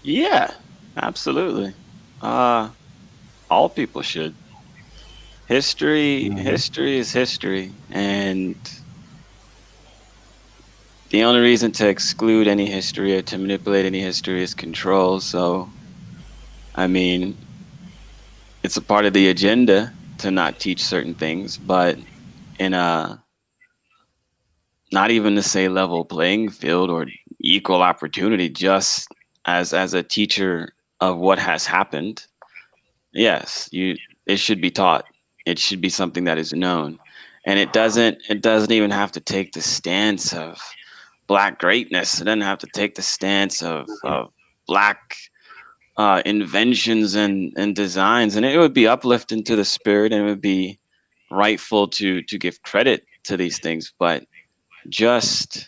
Yeah, absolutely. Uh, all people should. Hmm. History is history, and the only reason to exclude any history or to manipulate any history is control. So, I mean, it's a part of the agenda to not teach certain things, but in a not even to say level playing field or equal opportunity, just as a teacher of what has happened. Yes, it should be taught. It should be something that is known. And it doesn't even have to take the stance of black greatness. It doesn't have to take the stance of black inventions and designs. And it would be uplifting to the spirit, and it would be rightful to give credit to these things. But just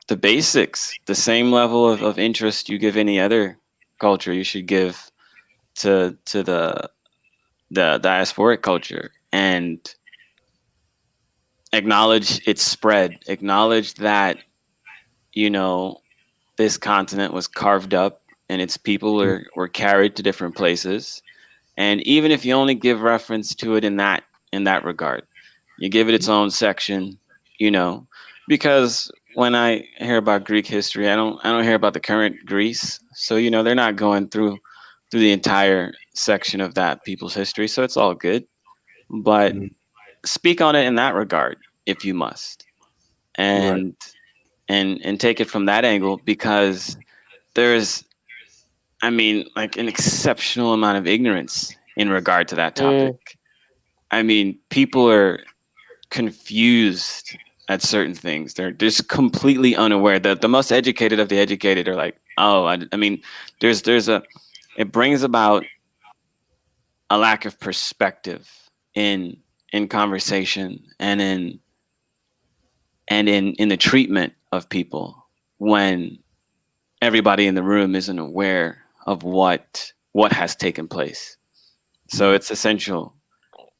the basics, the same level of interest you give any other culture, you should give to the diasporic culture, and acknowledge its spread, acknowledge that, you know, this continent was carved up and its people were carried to different places. And even if you only give reference to it in that regard, you give it its own section, you know, because when I hear about Greek history, I don't hear about the current Greece. So, you know, they're not going through the entire section of that people's history. So it's all good. But speak on it in that regard if you must. Right. And take it from that angle, because there's, I mean, like an exceptional amount of ignorance in regard to that Mm, topic. I mean, people are confused at certain things. They're just completely unaware. The most educated of the educated are like, oh, I mean, there's a, it brings about a lack of perspective in conversation and in the treatment of people when everybody in the room isn't aware of what has taken place. So it's essential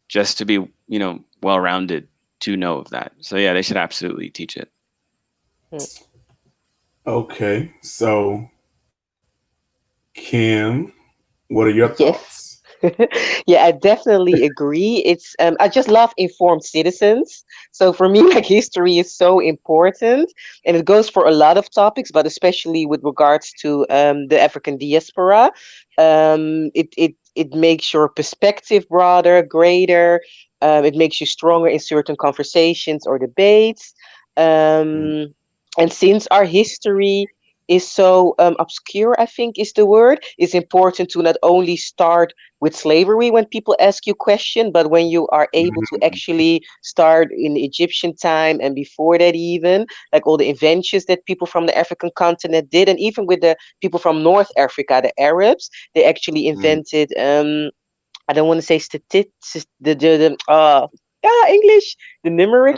just to be, you know, well rounded to know of that. So yeah, they should absolutely teach it. mm. Okay. So, Kim, what are your thoughts? Yes. Yeah, I definitely agree. It's I just love informed citizens. So for me, like history is so important, and it goes for a lot of topics, but especially with regards to the African diaspora. It makes your perspective broader, greater. It makes you stronger in certain conversations or debates. Mm, Um, and since our history is so obscure, I think is the word, it's important to not only start with slavery when people ask you question, but when you are able to mhm, actually start in Egyptian time and before that even, like all the inventions that people from the African continent did, and even with the people from North Africa, the Arabs, they actually mm, invented I don't want to say statistics, yeah, English, the numeric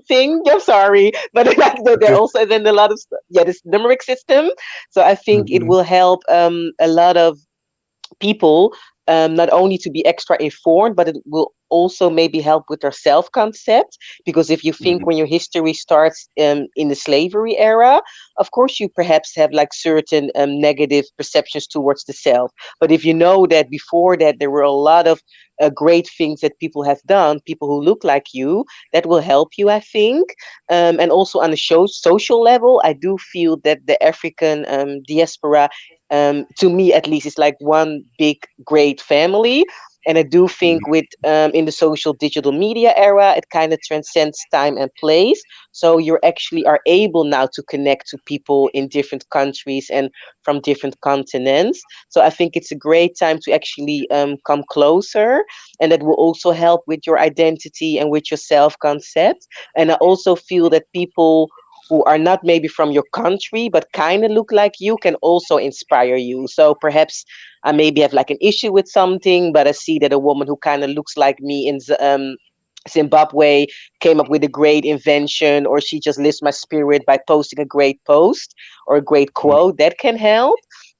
thing. I'm sorry, but like they also then a lot of yeah, this numeric system. So I think it mhm, will help a lot of people not only to be extra informed, but it will also maybe help with their self concept. Because if you think mhm, when your history starts in the slavery era, of course, you perhaps have like certain negative perceptions towards the self. But if you know that before that, there were a lot of great things that people have done, people who look like you, that will help you, I think. And also on a social level, I do feel that the African diaspora to me at least it's like one big great family, and I do think mhm, with in the social digital media era it kind of transcends time and place, so you actually are able now to connect to people in different countries and from different continents. So I think it's a great time to actually come closer, and that will also help with your identity and with your self concept. And I also feel that people who are not maybe from your country but kind of look like you can also inspire you. So perhaps I maybe have like an issue with something, but I see that a woman who kind of looks like me in Zimbabwe came up with a great invention, or she just lifts my spirit by posting a great post or a great mm, quote, that can help.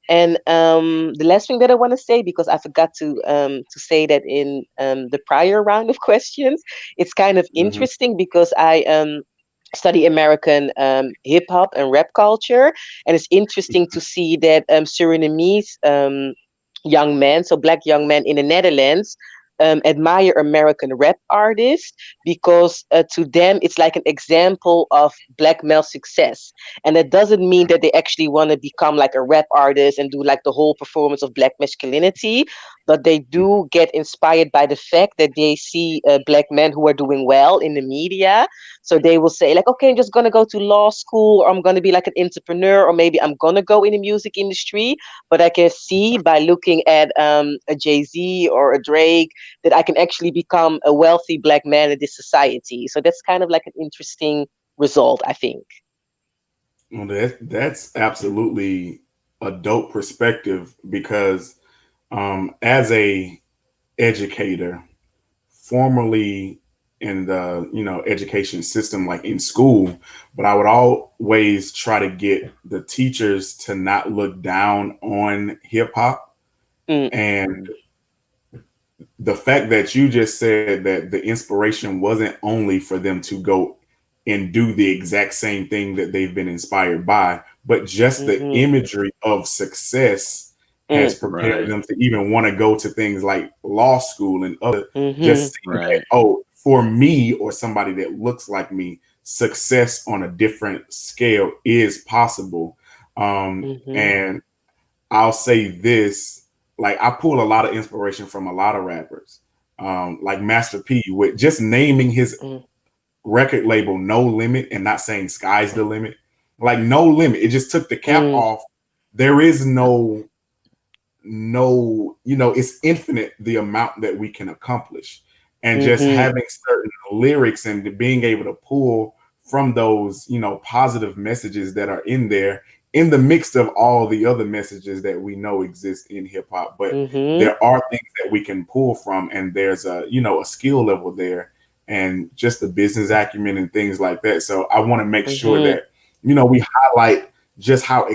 And the last thing that I want to say, because I forgot to say that in the prior round of questions, it's kind of mhm, interesting because I study American hip hop and rap culture, and it's interesting to see that Surinamese young men, so black young men in the Netherlands, admire American rap artists because to them it's like an example of black male success. And that doesn't mean that they actually want to become like a rap artist and do like the whole performance of black masculinity, but they do get inspired by the fact that they see black men who are doing well in the media. So they will say like, okay, I'm just gonna go to law school, or I'm gonna be like an entrepreneur, or maybe I'm gonna go in the music industry. But I can see by looking at a Jay-Z or a Drake that I can actually become a wealthy black man in this society. So that's kind of like an interesting result, I think. well, that's absolutely a dope perspective because as a educator, formerly in the education system, like in school, but I would always try to get the teachers to not look down on hip hop. Mm. And the fact that you just said that the inspiration wasn't only for them to go and do the exact same thing that they've been inspired by, but just the Mm-hmm. imagery of success has Mm. prepared Right. them to even want to go to things like law school and other, Mm-hmm. just seeing that, Right. oh, for me or somebody that looks like me, success on a different scale is possible. Mm-hmm. And I'll say this, like I pull a lot of inspiration from a lot of rappers, like Master P, with just naming his Mm. record label No Limit and not saying sky's the limit. Like No Limit, it just took the cap Mm. off. There is no, it's infinite the amount that we can accomplish. And just Mm-hmm. having certain lyrics and being able to pull from those, positive messages that are in there in the mix of all the other messages that we know exist in hip hop. But Mm-hmm. there are things that we can pull from, and there's a skill level there and just the business acumen and things like that. So I want to make sure Mm-hmm. that, we highlight just how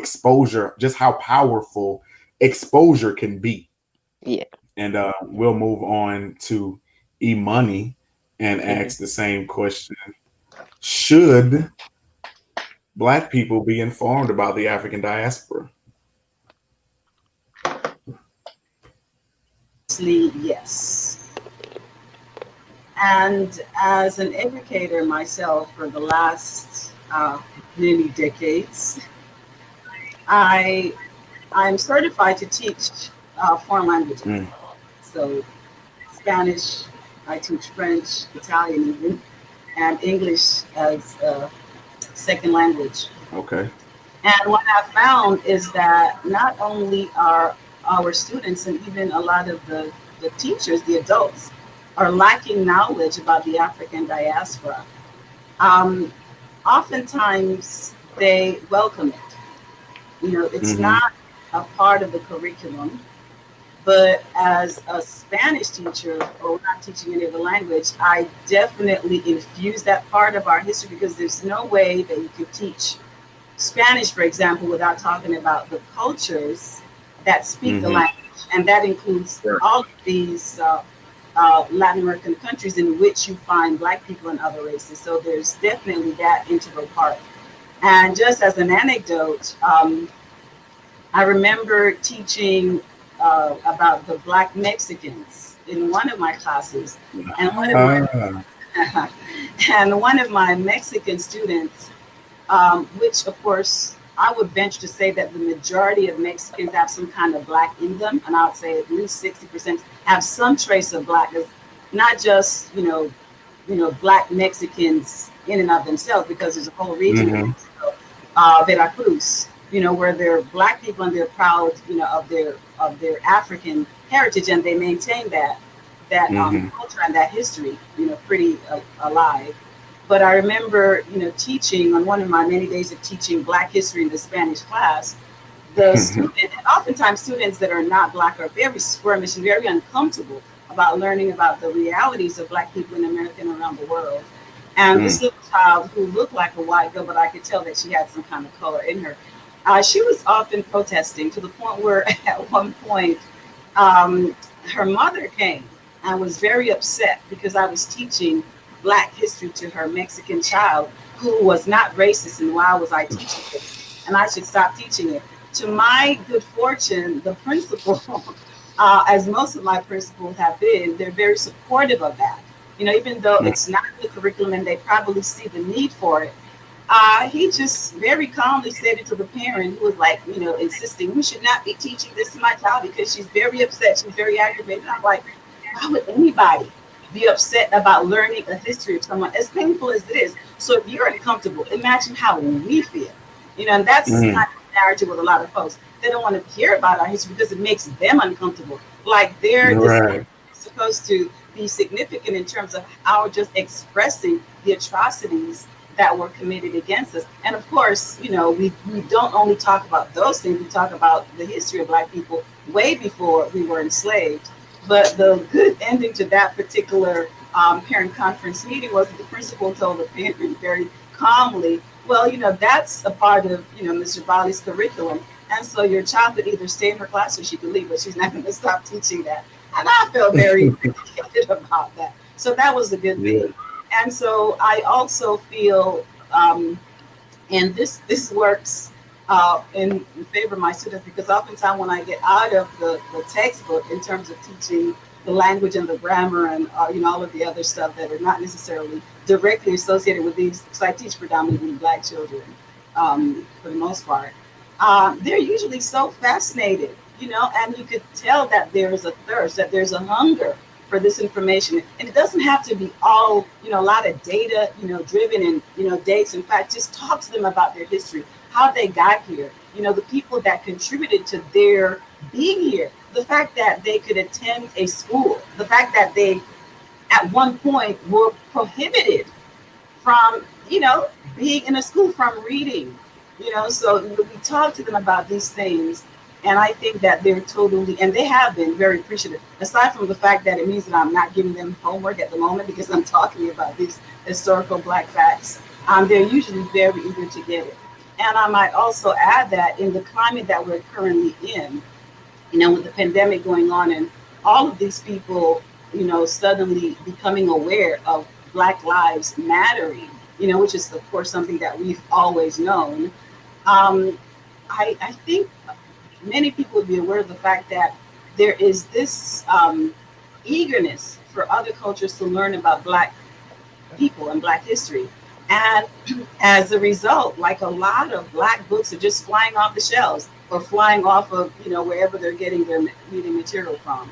powerful exposure can be. Yeah. And we'll move on to Imani and Mm-hmm. ask the same question. Should Black people be informed about the African diaspora? Yes. And as an educator myself for the last many decades, I I'm certified to teach foreign languages. Mm, So Spanish, I teach French, Italian even, and English as a second language. okay. And what I found is that not only are our students and even a lot of the teachers, the adults, are lacking knowledge about the African diaspora. Um, Oftentimes they welcome it. It's Hmm. not a part of the curriculum, but as a Spanish teacher or not teaching any other language, I definitely infuse that part of our history because there's no way that you could teach Spanish, for example, without talking about the cultures that speak the Hmm. language. And that includes Sure. all of these Latin American countries in which you find Black people and other races. So there's definitely that integral part. And just as an anecdote, I remember teaching about the Black Mexicans in one of my classes. And one of my, Ah, and one of my Mexican students, which of course I would venture to say that the majority of Mexicans have some kind of Black in them, and I would say at least 60% have some trace of Black. It's not just Black Mexicans in and of themselves, because there's a whole region in hmm. Mexico, Veracruz, where they're Black people and they're proud, of their African heritage, and they maintain that Hmm. culture and that history, pretty alive. But I remember, teaching on one of my many days of teaching Black history in the Spanish class. The student, and oftentimes students that are not Black are very squirmish and very uncomfortable about learning about the realities of Black people in America and around the world. And this Mm. little child who looked like a white girl, but I could tell that she had some kind of color in her, she was often protesting to the point where at one point um, her mother came and was very upset because I was teaching Black history to her Mexican child who was not racist, and why was I teaching it? And I should stop teaching it. To my good fortune, the principal, as most of my principals have been, they're very supportive of that. Even though Mm. it's not in the curriculum and they probably see the need for it, he just very calmly said it to the parent who was like, insisting, we should not be teaching this to my child because she's very upset. She's very aggravated. And I'm like, why would anybody be upset about learning a history of someone as painful as it is? So if you're uncomfortable, imagine how we feel. And that's Mm. kind of the narrative with a lot of folks. They don't want to hear about our history because it makes them uncomfortable. Like their decision Right. is supposed to be significant in terms of our just expressing the atrocities that were committed against us. And of course, we don't only talk about those things, we talk about the history of Black people way before we were enslaved. But the good ending to that particular parent conference meeting was that the principal told the parent very calmly, well, that's a part of, Ms. Jabali's curriculum. And so your child could either stay in her class or she could leave, but she's not going to stop teaching that. And I felt very vindicated about that. So that was a good Yeah. thing. And so I also feel, and this works in favor of my students, because oftentimes when I get out of the textbook in terms of teaching the language and the grammar and all of the other stuff that are not necessarily directly associated with these, because I teach predominantly Black children for the most part, they're usually so fascinated, and you could tell that there's a thirst, that there's a hunger for this information. And it doesn't have to be all, a lot of data, driven and, dates. In fact, just talk to them about their history, how they got here, the people that contributed to their being here, the fact that they could attend a school, the fact that they at one point were prohibited from, being in a school, from reading, so we talk to them about these things. And I think that they're totally, and they have been very appreciative, aside from the fact that it means that I'm not giving them homework at the moment because I'm talking about these historical Black facts. They're usually very eager to get it. And I might also add that in the climate that we're currently in, with the pandemic going on and all of these people, suddenly becoming aware of Black lives mattering, which is of course something that we've always known. I think many people would be aware of the fact that there is this eagerness for other cultures to learn about Black people and Black history. And as a result, like a lot of Black books are just flying off the shelves or flying off of, wherever they're getting their reading material from.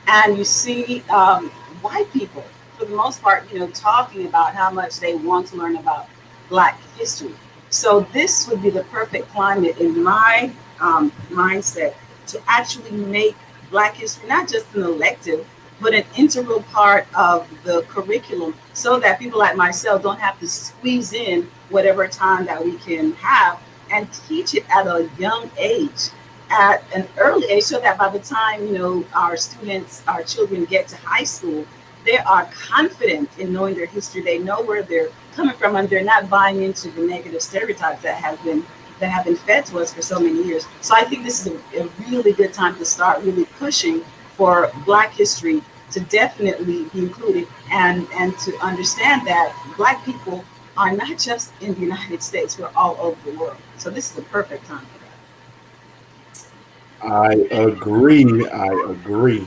And you see white people, for the most part, talking about how much they want to learn about Black history. So this would be the perfect climate in my mindset to actually make Black history not just an elective, but an integral part of the curriculum, so that people like myself don't have to squeeze in whatever time that we can have, and teach it at a young age, at an early age, so that by the time our students, our children get to high school, they are confident in knowing their history. They know where they're coming from, and they're not buying into the negative stereotypes that have been fed to us for so many years. So I think this is a really good time to start really pushing for Black history to definitely be included, and to understand that Black people are not just in the United States, we're all over the world. So this is the perfect time for I agree. I agree.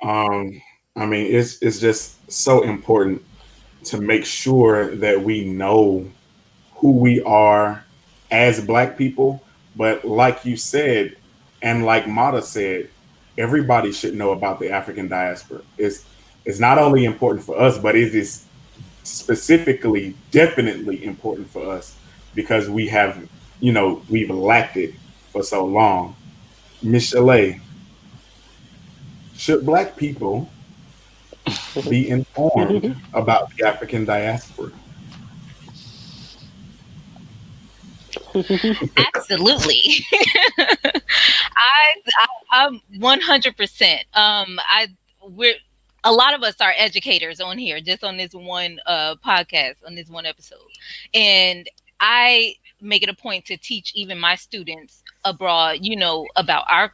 Um, I mean, it's just so important to make sure that we know who we are as Black people. But like you said, and like Mata said, everybody should know about the African diaspora. It's not only important for us, but it is specifically, definitely important for us because we have, we've lacked it for so long. Michelee, should Black people be informed about the African diaspora? Absolutely. I'm 100%. We're a lot of us are educators on here, just on this one podcast, on this one episode, and I make it a point to teach even my students abroad, about our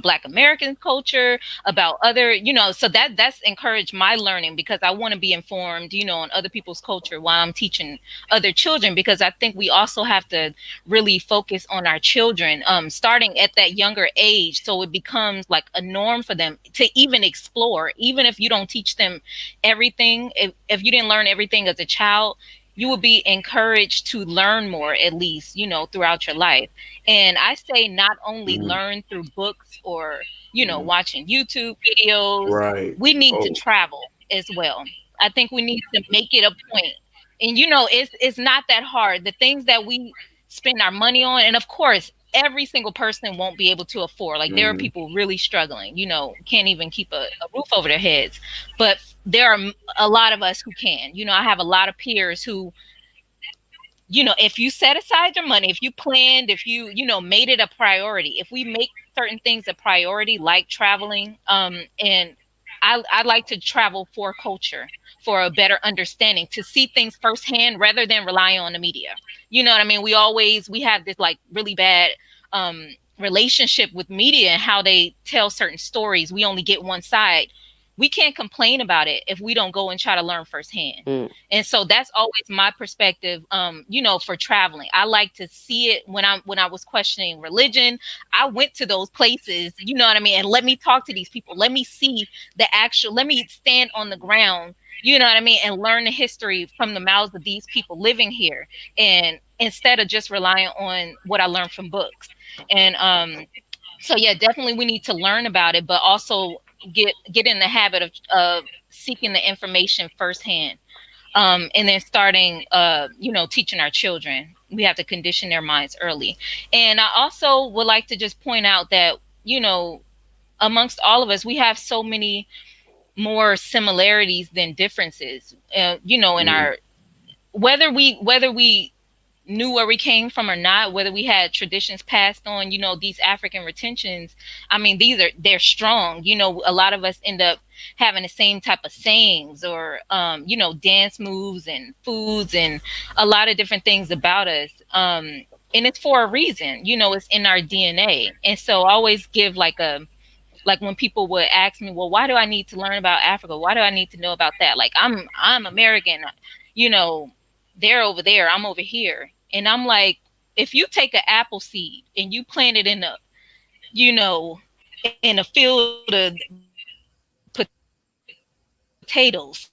Black American culture, about other, so that's encouraged my learning, because I want to be informed, on other people's culture while I'm teaching other children, because I think we also have to really focus on our children, starting at that younger age, so it becomes like a norm for them to even explore, even if you don't teach them everything. If you didn't learn everything as a child, you will be encouraged to learn more, at least, throughout your life. And I say not only Mm, learn through books or, mm, watching YouTube videos, right. we need to Oh, travel as well. I think we need to make it a point. And, it's not that hard. The things that we spend our money on, and of course, every single person won't be able to afford. Like, there are mhm. people really struggling, can't even keep a roof over their heads. But there are a lot of us who can. I have a lot of peers who, if you set aside your money, if you planned, if you, made it a priority, if we make certain things a priority, like traveling, and I like to travel for culture, for a better understanding, to see things firsthand rather than rely on the media. You know what I mean? We have this like really bad relationship with media and how they tell certain stories. We only get one side. We can't complain about it if we don't go and try to learn firsthand. And so that's always my perspective, for traveling. I like to see it. When I was questioning religion, I went to those places, you know what I mean? And let me talk to these people. Let me see let me stand on the ground, you know what I mean? And learn the history from the mouths of these people living here. And instead of just relying on what I learned from books. And so yeah, definitely we need to learn about it, but also get in the habit of seeking the information firsthand. And then starting teaching our children. We have to condition their minds early. And I also would like to just point out that, amongst all of us, we have so many more similarities than differences, in our, whether we knew where we came from or not, whether we had traditions passed on, these African retentions. I mean, they're strong. A lot of us end up having the same type of sayings or, dance moves and foods and a lot of different things about us. And it's for a reason, it's in our DNA. And so I always give like when people would ask me, well, why do I need to learn about Africa? Why do I need to know about that? Like, I'm American, they're over there, I'm over here. And I'm like, if you take an apple seed and you plant it in a field of potatoes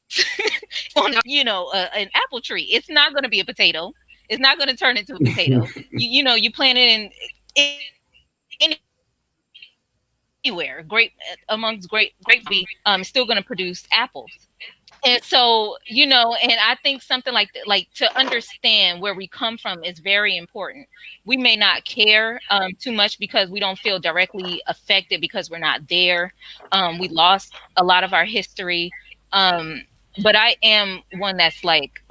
on an apple tree, it's not going to be a potato. It's not going to turn into a potato. You plant it in anywhere, amongst grape, it's still going to produce apples. And so, and I think something like that, like to understand where we come from is very important. We may not care too much because we don't feel directly affected because we're not there. We lost a lot of our history. But I am one that's like,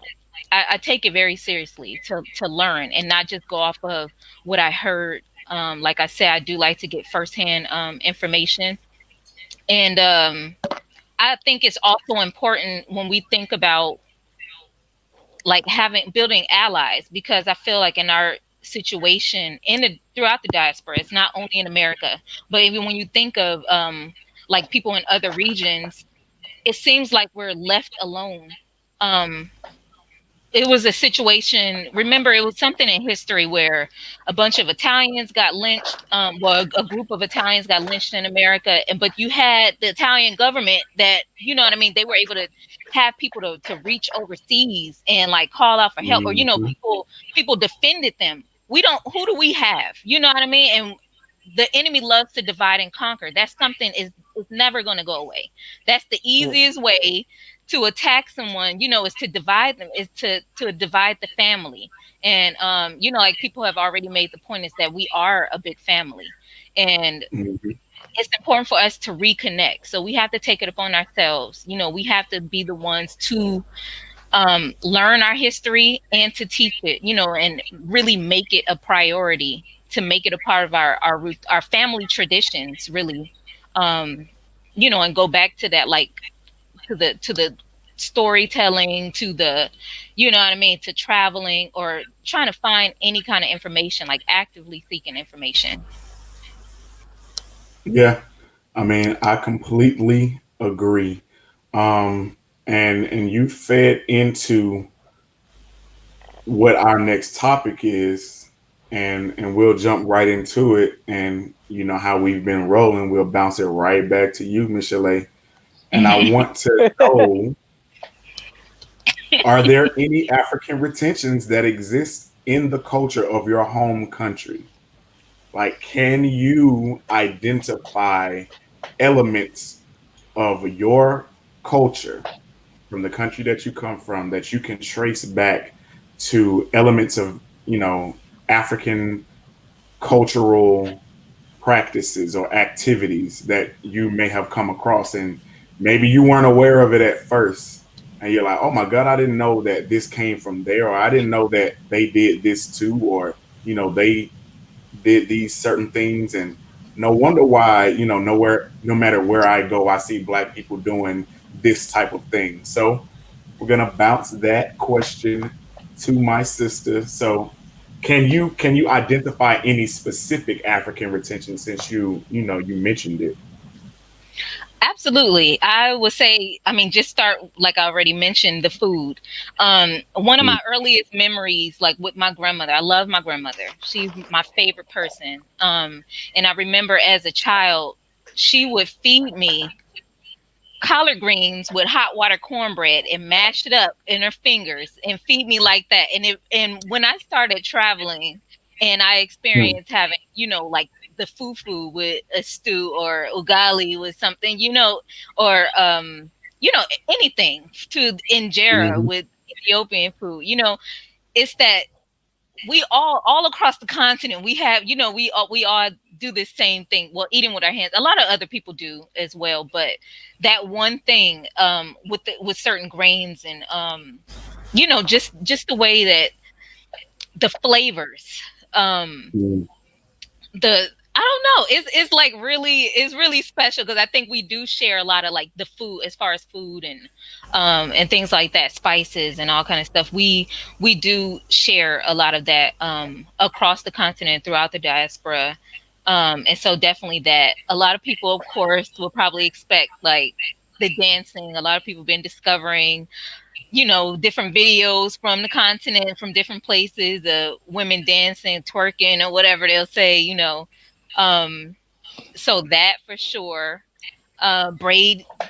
I take it very seriously to learn and not just go off of what I heard. Like I said, I do like to get firsthand information. And I think it's also important when we think about like building allies, because I feel like in our situation throughout the diaspora, it's not only in America, but even when you think of like people in other regions, it seems like we're left alone. It was a situation, remember, it was something in history where a bunch of Italians got lynched, a group of Italians got lynched in America, but you had the Italian government that, you know what I mean, they were able to have people to reach overseas and like call out for help, or, people defended them. Who do we have? You know what I mean? And the enemy loves to divide and conquer. That's something is never going to go away. That's the easiest way to attack someone, is to divide them, is to divide the family. And, like people have already made the point is that we are a big family, and it's important for us to reconnect. So we have to take it upon ourselves. We have to be the ones to learn our history and to teach it, and really make it a priority, to make it a part of our family traditions, really, and go back to that, like to the storytelling, to the, to traveling or trying to find any kind of information, like actively seeking information. Yeah, I mean, I completely agree. And you fed into what our next topic is, and we'll jump right into it. And you know how we've been rolling, we'll bounce it right back to you, Michelee. And I want to know, are there any African retentions that exist in the culture of your home country? Like, can you identify elements of your culture from the country that you come from that you can trace back to elements of, African cultural practices or activities that you may have come across, and maybe you weren't aware of it at first, and you're like, oh my God, I didn't know that this came from there, or I didn't know that they did this too, or they did these certain things, and no wonder why, no matter where I go, I see Black people doing this type of thing. So we're gonna bounce that question to my sister. So can you identify any specific African retention, since you mentioned it? Absolutely. I would say, I mean, just start, like I already mentioned, the food. One of Mm, my earliest memories, like with my grandmother, I love my grandmother. She's my favorite person. And I remember as a child, she would feed me collard greens with hot water cornbread and mash it up in her fingers and feed me like that. And when I started traveling and I mm, experienced having, like the fufu with a stew or ugali with something, or anything to injera mhm, with Ethiopian food, it's that we all across the continent, we have, we all do this same thing, well, eating with our hands. A lot of other people do as well, but that one thing, with certain grains and just the way that the flavors, um mm, the I don't know. It's really special because I think we do share a lot of like the food, as far as food and things like that, spices and all kind of stuff. We do share a lot of that across the continent, throughout the diaspora. And so definitely that a lot of people, of course, will probably expect like the dancing. A lot of people been discovering, different videos from the continent, from different places, women dancing, twerking, or whatever they'll say, Um, so that for sure.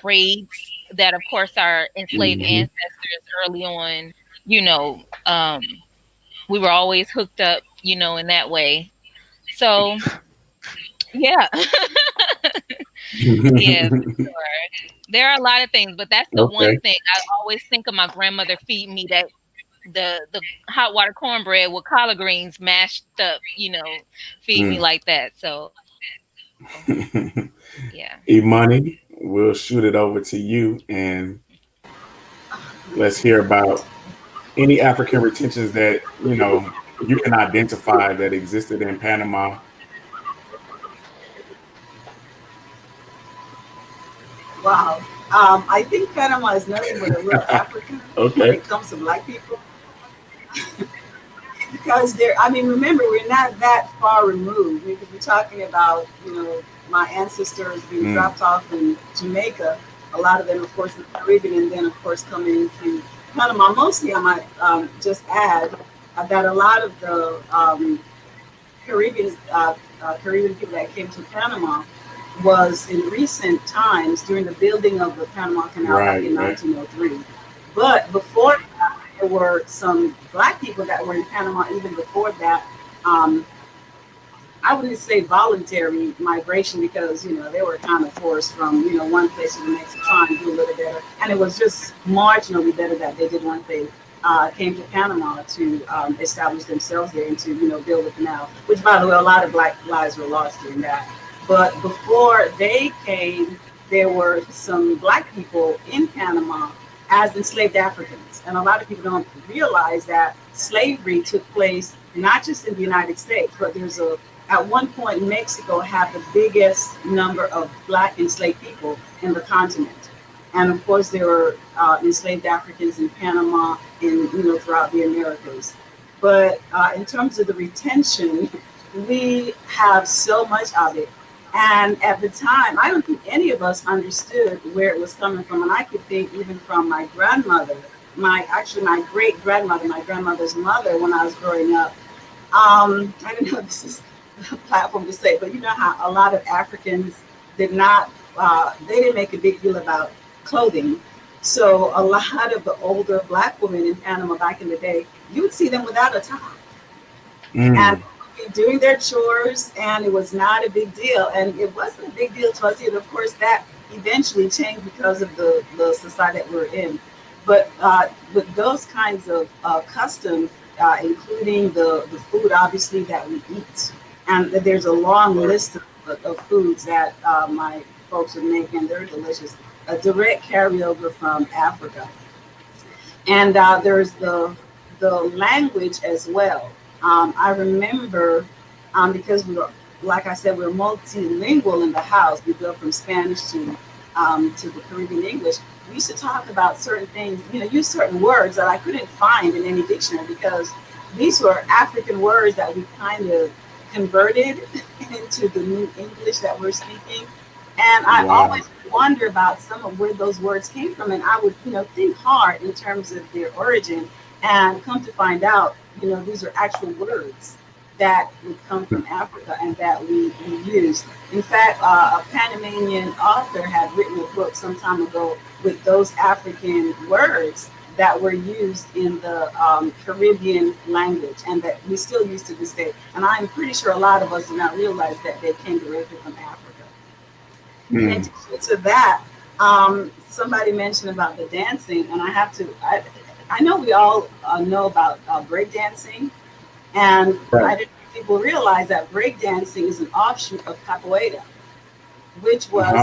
Braids that, of course, our enslaved mhm. ancestors early on, you know, um, we were always hooked up, in that way. So yeah, yeah, for sure. There are a lot of things, but that's the one Okay. thing I always think of my grandmother feeding me, that the hot water cornbread with collard greens mashed up, feed me Mm. like that. So yeah. Imani, we'll shoot it over to you, and let's hear about any African retentions that you can identify that existed in Panama. Wow. I think Panama is nothing but a little Africa when Okay. it comes to Black people, because I mean, remember, we're not that far removed, because we're talking about, my ancestors being Mm, dropped off in Jamaica, a lot of them, of course, in the Caribbean, and then, of course, coming through Panama. Mostly, I might just add that a lot of the Caribbean, Caribbean people that came to Panama was in recent times during the building of the Panama Canal back right, in right. 1903. But before that, there were some Black people that were in Panama even before that. Um, I wouldn't say voluntary migration, because they were kind of forced from one place to the next to try and do a little better, and it was just marginally better that they did once they came to Panama to establish themselves there and to build the canal. Which, by the way, a lot of Black lives were lost during that. But before they came, there were some Black people in Panama as enslaved Africans, and a lot of people don't realize that slavery took place not just in the United States, but there's a at one point, Mexico had the biggest number of Black enslaved people in the continent, and of course, there were enslaved Africans in Panama and throughout the Americas. But in terms of the retention, we have so much of it. And at the time, I don't think any of us understood where it was coming from. And I could think even from my grandmother, my great grandmother, my grandmother's mother, when I was growing up. I don't know if this is a platform to say, but you know how a lot of Africans did not, they didn't make a big deal about clothing. So a lot of the older Black women in Panama back in the day, you would see them without a top, and Mm, doing their chores, and it was not a big deal. And it wasn't a big deal to us either. Of course, that eventually changed because of the society that we're in. But with those kinds of customs, including the food, obviously, that we eat, and there's a long list of foods that my folks would make, and they're delicious. A direct carryover from Africa. And there's the language as well. I remember, because like I said, we're multilingual in the house. We go from Spanish to the Caribbean English. We used to talk about certain things, use certain words that I couldn't find in any dictionary because these were African words that we kind of converted into the new English that we're speaking. And I always wonder about some of where those words came from. And I would, think hard in terms of their origin and come to find out, these are actual words that would come from Africa and that we use. In fact, a Panamanian author had written a book some time ago with those African words that were used in the Caribbean language and that we still use to this day. And I'm pretty sure a lot of us do not realize that they came directly from Africa. In addition to that, somebody mentioned about the dancing, and I know we all know about breakdancing, and I didn't think people realize that breakdancing is an offshoot of capoeira, which was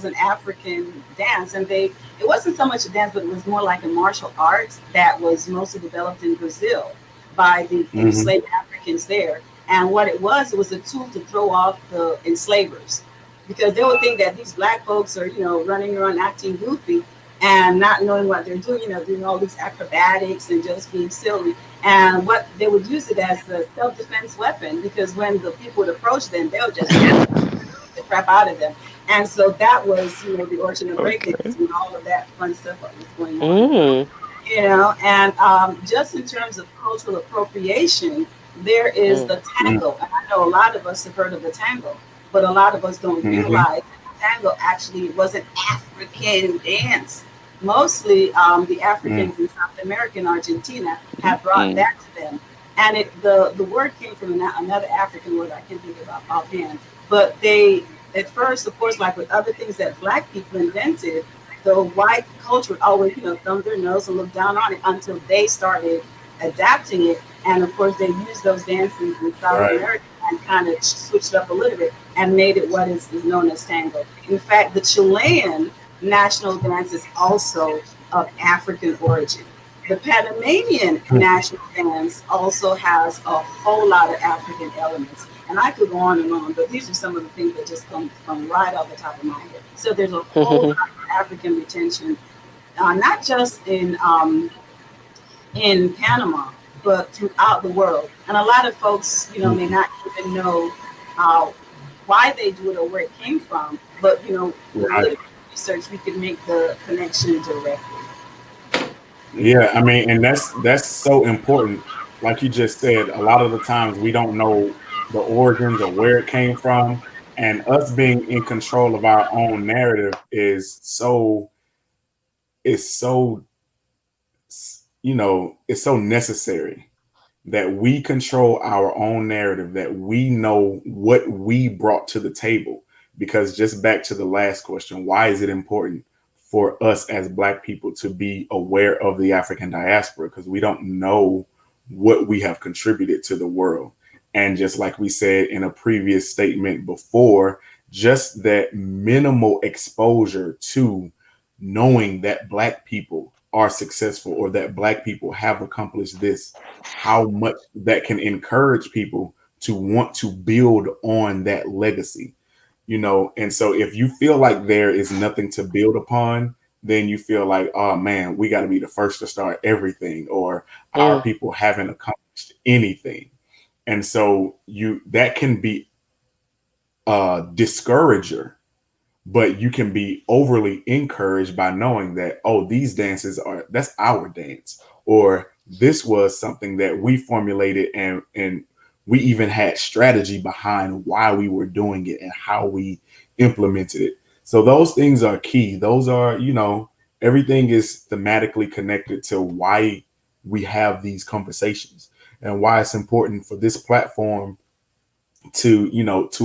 an African dance, and it wasn't so much a dance, but it was more like a martial arts that was mostly developed in Brazil by the enslaved Africans there. And what it was a tool to throw off the enslavers, because they would think that these black folks are, running around acting goofy and not knowing what they're doing, doing all these acrobatics and just being silly. And what they would use it as a self-defense weapon, because when the people would approach them, they would just the crap out of them. And so that was, the origin of breakdancing and all of that fun stuff that was going on. And just in terms of cultural appropriation, there is the tango. And I know a lot of us have heard of the tango, but a lot of us don't realize that the tango actually was an African dance. Mostly the Africans in South America and Argentina have brought that to them. And the word came from another African word I can't think of offhand. But they, at first, of course, like with other things that black people invented, the white culture would always, thumb their nose and look down on it until they started adapting it. And of course, they used those dances in South America and kind of switched up a little bit and made it what is known as tango. In fact, the Chilean national dance is also of African origin. The Panamanian national dance also has a whole lot of African elements. And I could go on, but these are some of the things that just come from right off the top of my head. So there's a whole lot of African retention, not just in Panama, but throughout the world. And a lot of folks, may not even know why they do it or where it came from. But, with research, we can make the connection directly. Yeah, I mean, and that's so important. Like you just said, a lot of the times we don't know the origins or where it came from, and us being in control of our own narrative is so it's so necessary that we control our own narrative, that we know what we brought to the table. Because just back to the last question, why is it important for us as Black people to be aware of the African diaspora? Because we don't know what we have contributed to the world. And just like we said in a previous statement before, just that minimal exposure to knowing that Black people are successful or that Black people have accomplished this, how much that can encourage people to want to build on that legacy. And so if you feel like there is nothing to build upon, then you feel like, oh man, we got to be the first to start everything, or our people haven't accomplished anything. And so that can be a discourager, but you can be overly encouraged by knowing that, oh, these dances that's our dance, or this was something that we formulated and we even had strategy behind why we were doing it and how we implemented it. So those things are key. Those are, everything is thematically connected to why we have these conversations and why it's important for this platform to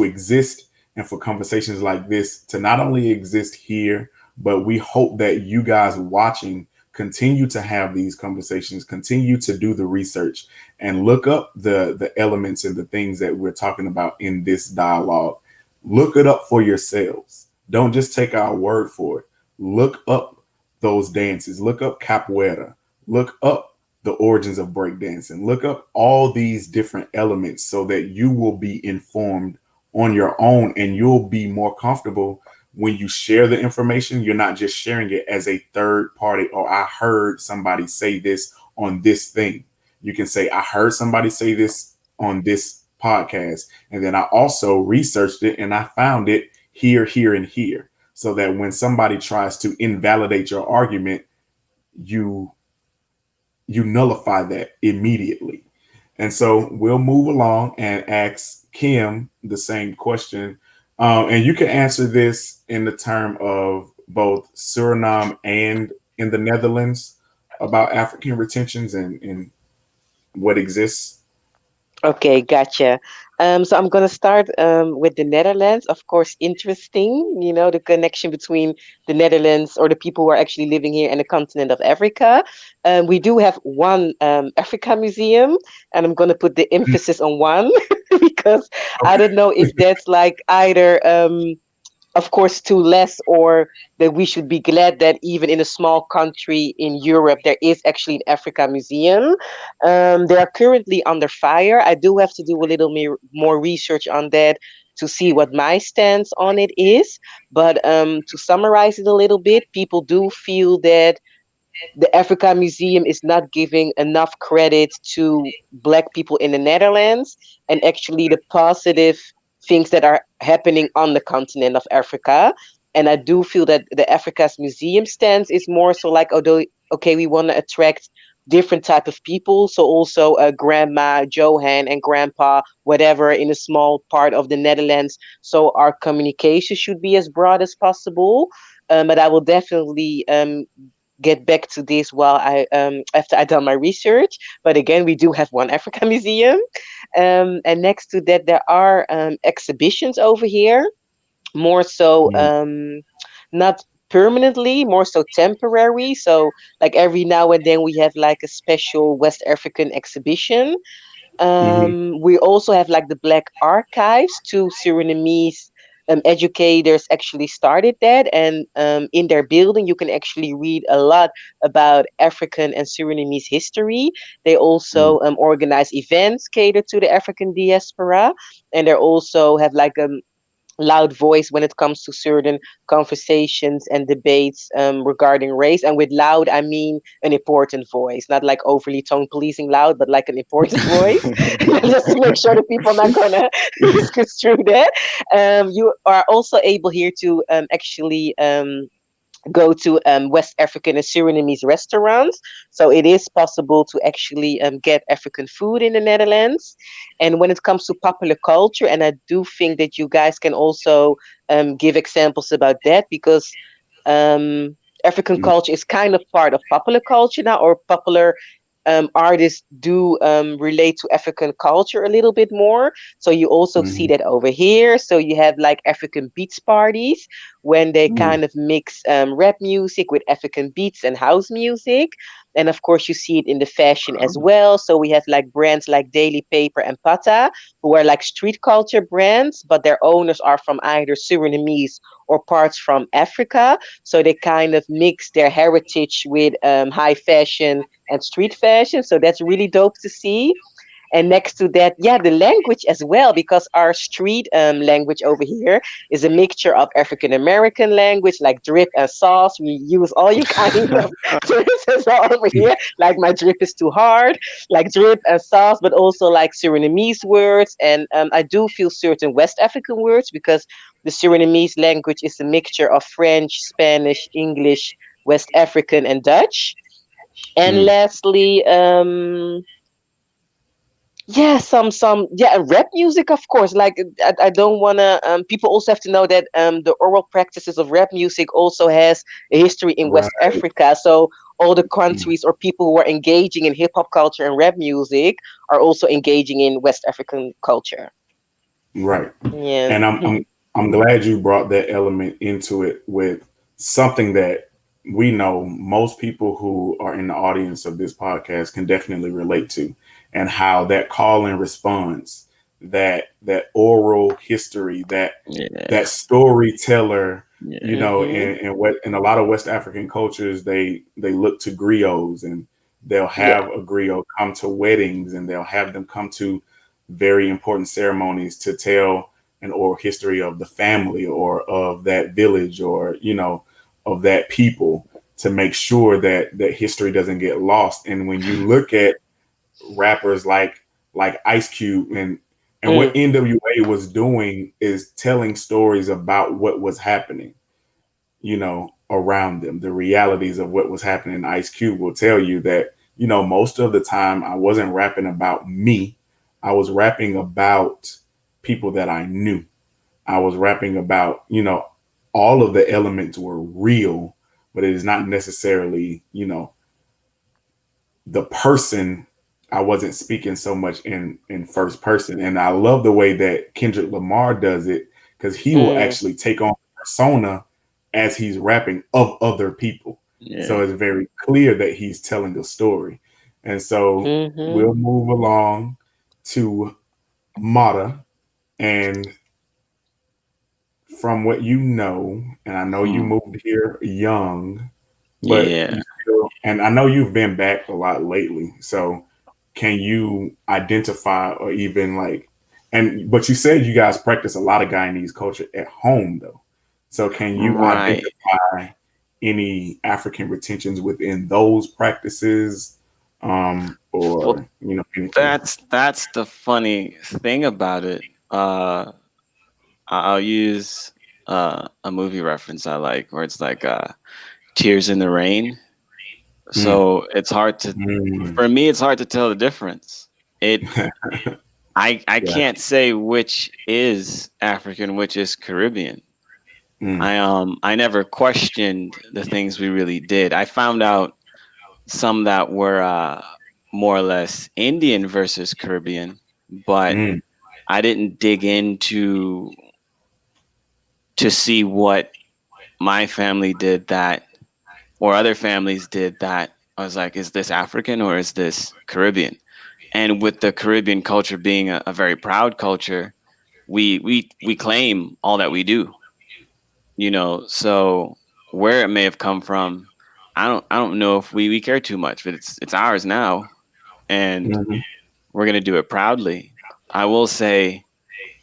exist, and for conversations like this to not only exist here, but we hope that you guys watching continue to have these conversations, continue to do the research, and look up the elements and the things that we're talking about in this dialogue. Look it up for yourselves. Don't just take our word for it. Look up those dances. Look up capoeira. Look up the origins of breakdancing. Look up all these different elements so that you will be informed on your own, and you'll be more comfortable when you share the information. You're not just sharing it as a third party, or I heard somebody say this on this thing. You can say, I heard somebody say this on this podcast, and then I also researched it and I found it here, here, and here. So that when somebody tries to invalidate your argument, you nullify that immediately. And so we'll move along and ask Kim the same question. And you can answer this in the term of both Suriname and in the Netherlands about African retentions and what exists. Okay, gotcha. So I'm gonna start with the Netherlands. Of course, interesting, the connection between the Netherlands or the people who are actually living here and the continent of Africa. We do have one Africa museum, and I'm gonna put the emphasis on one because I Okay. don't know if that's like either of course too less, or that we should be glad that even in a small country in Europe there is actually an Africa museum. They are currently under fire. I do have to do a little more research on that to see what my stance on it is, but to summarize it a little bit, people do feel that the Africa Museum is not giving enough credit to Black people in the Netherlands and actually the positive things that are happening on the continent of Africa. And I do feel that the Africa's museum stance is more so like, although, okay, we want to attract different type of people. So also grandma, Johan, and grandpa, whatever, in a small part of the Netherlands. So our communication should be as broad as possible. But I will definitely get back to this while I after I done my research. But again, we do have one Africa museum, and next to that there are exhibitions over here, more so not permanently, more so temporary. So like every now and then we have like a special West African exhibition. Mm-hmm. We also have like the Black Archives. Two Surinamese educators actually started that, and in their building, you can actually read a lot about African and Surinamese history. They also organize events catered to the African diaspora, and they also have like loud voice when it comes to certain conversations and debates regarding race. And with loud, I mean an important voice, not like overly tone policing loud, but like an important voice, just to make sure that people are not gonna misconstrue that. You are also able here to actually go to West African and Surinamese restaurants. So it is possible to actually get African food in the Netherlands. And when it comes to popular culture, and I do think that you guys can also give examples about that, because African culture is kind of part of popular culture now, or popular artists do relate to African culture a little bit more. So you also see Mm-hmm. that over here. So you have like African beats parties when they Mm-hmm. kind of mix rap music with African beats and house music. And of course, you see it in the fashion as well. So we have like brands like Daily Paper and Pata, who are like street culture brands, but their owners are from either Surinamese or parts from Africa. So they kind of mix their heritage with high fashion and street fashion. So that's really dope to see. And next to that, yeah, the language as well, because our street language over here is a mixture of African American language, like drip and sauce. We use all you kind of terms as well over here, like my drip is too hard, like drip and sauce, but also like Surinamese words. And I do feel certain West African words, because the Surinamese language is a mixture of French, Spanish, English, West African, and Dutch. And lastly, yeah, and rap music, of course. Like I don't wanna. People also have to know that the oral practices of rap music also has a history in Right. West Africa. So all the countries or people who are engaging in hip hop culture and rap music are also engaging in West African culture. Right. Yeah. And I'm glad you brought that element into it with something that we know most people who are in the audience of this podcast can definitely relate to, and how that call and response, that oral history, Yeah. that storyteller, Yeah. in Mm-hmm. what in a lot of West African cultures they look to griots and they'll Yeah. have a griot come to weddings, and they'll have them come to very important ceremonies to tell an oral history of the family or of that village, or of that people, to make sure that that history doesn't get lost. And when you look at rappers like Ice Cube, and what Mm. NWA was doing is telling stories about what was happening, around them, the realities of what was happening. Ice Cube will tell you that, most of the time I wasn't rapping about me. I was rapping about people that I knew. I was rapping about, all of the elements were real, but it is not necessarily, the person. I wasn't speaking so much in first person. And I love the way that Kendrick Lamar does it, because he will Mm. actually take on the persona as he's rapping of other people. So Yeah. it's very clear that he's telling a story. And so Mm-hmm. we'll move along to Mata. And from what you know, and I know you Hmm. moved here young, but Yeah. and I know you've been back a lot lately. So can you identify, or even like, but you said you guys practice a lot of Guyanese culture at home though. So can you Right. identify any African retentions within those practices? Well, Or anything? that's the funny thing about it. I'll use a movie reference I like, where it's like Tears in the Rain. Mm, So it's hard to, mm. for me, it's hard to tell the difference. It I Yeah. can't say which is African, which is Caribbean. Mm, I never questioned the things we really did. I found out some that were more or less Indian versus Caribbean, but mm, I didn't dig into to see what my family did that, or other families did that. I was like, is this African or is this Caribbean? And with the Caribbean culture being a very proud culture, we claim all that we do, So where it may have come from, I don't know if we care too much, but it's ours now, and mhm, we're gonna do it proudly. I will say,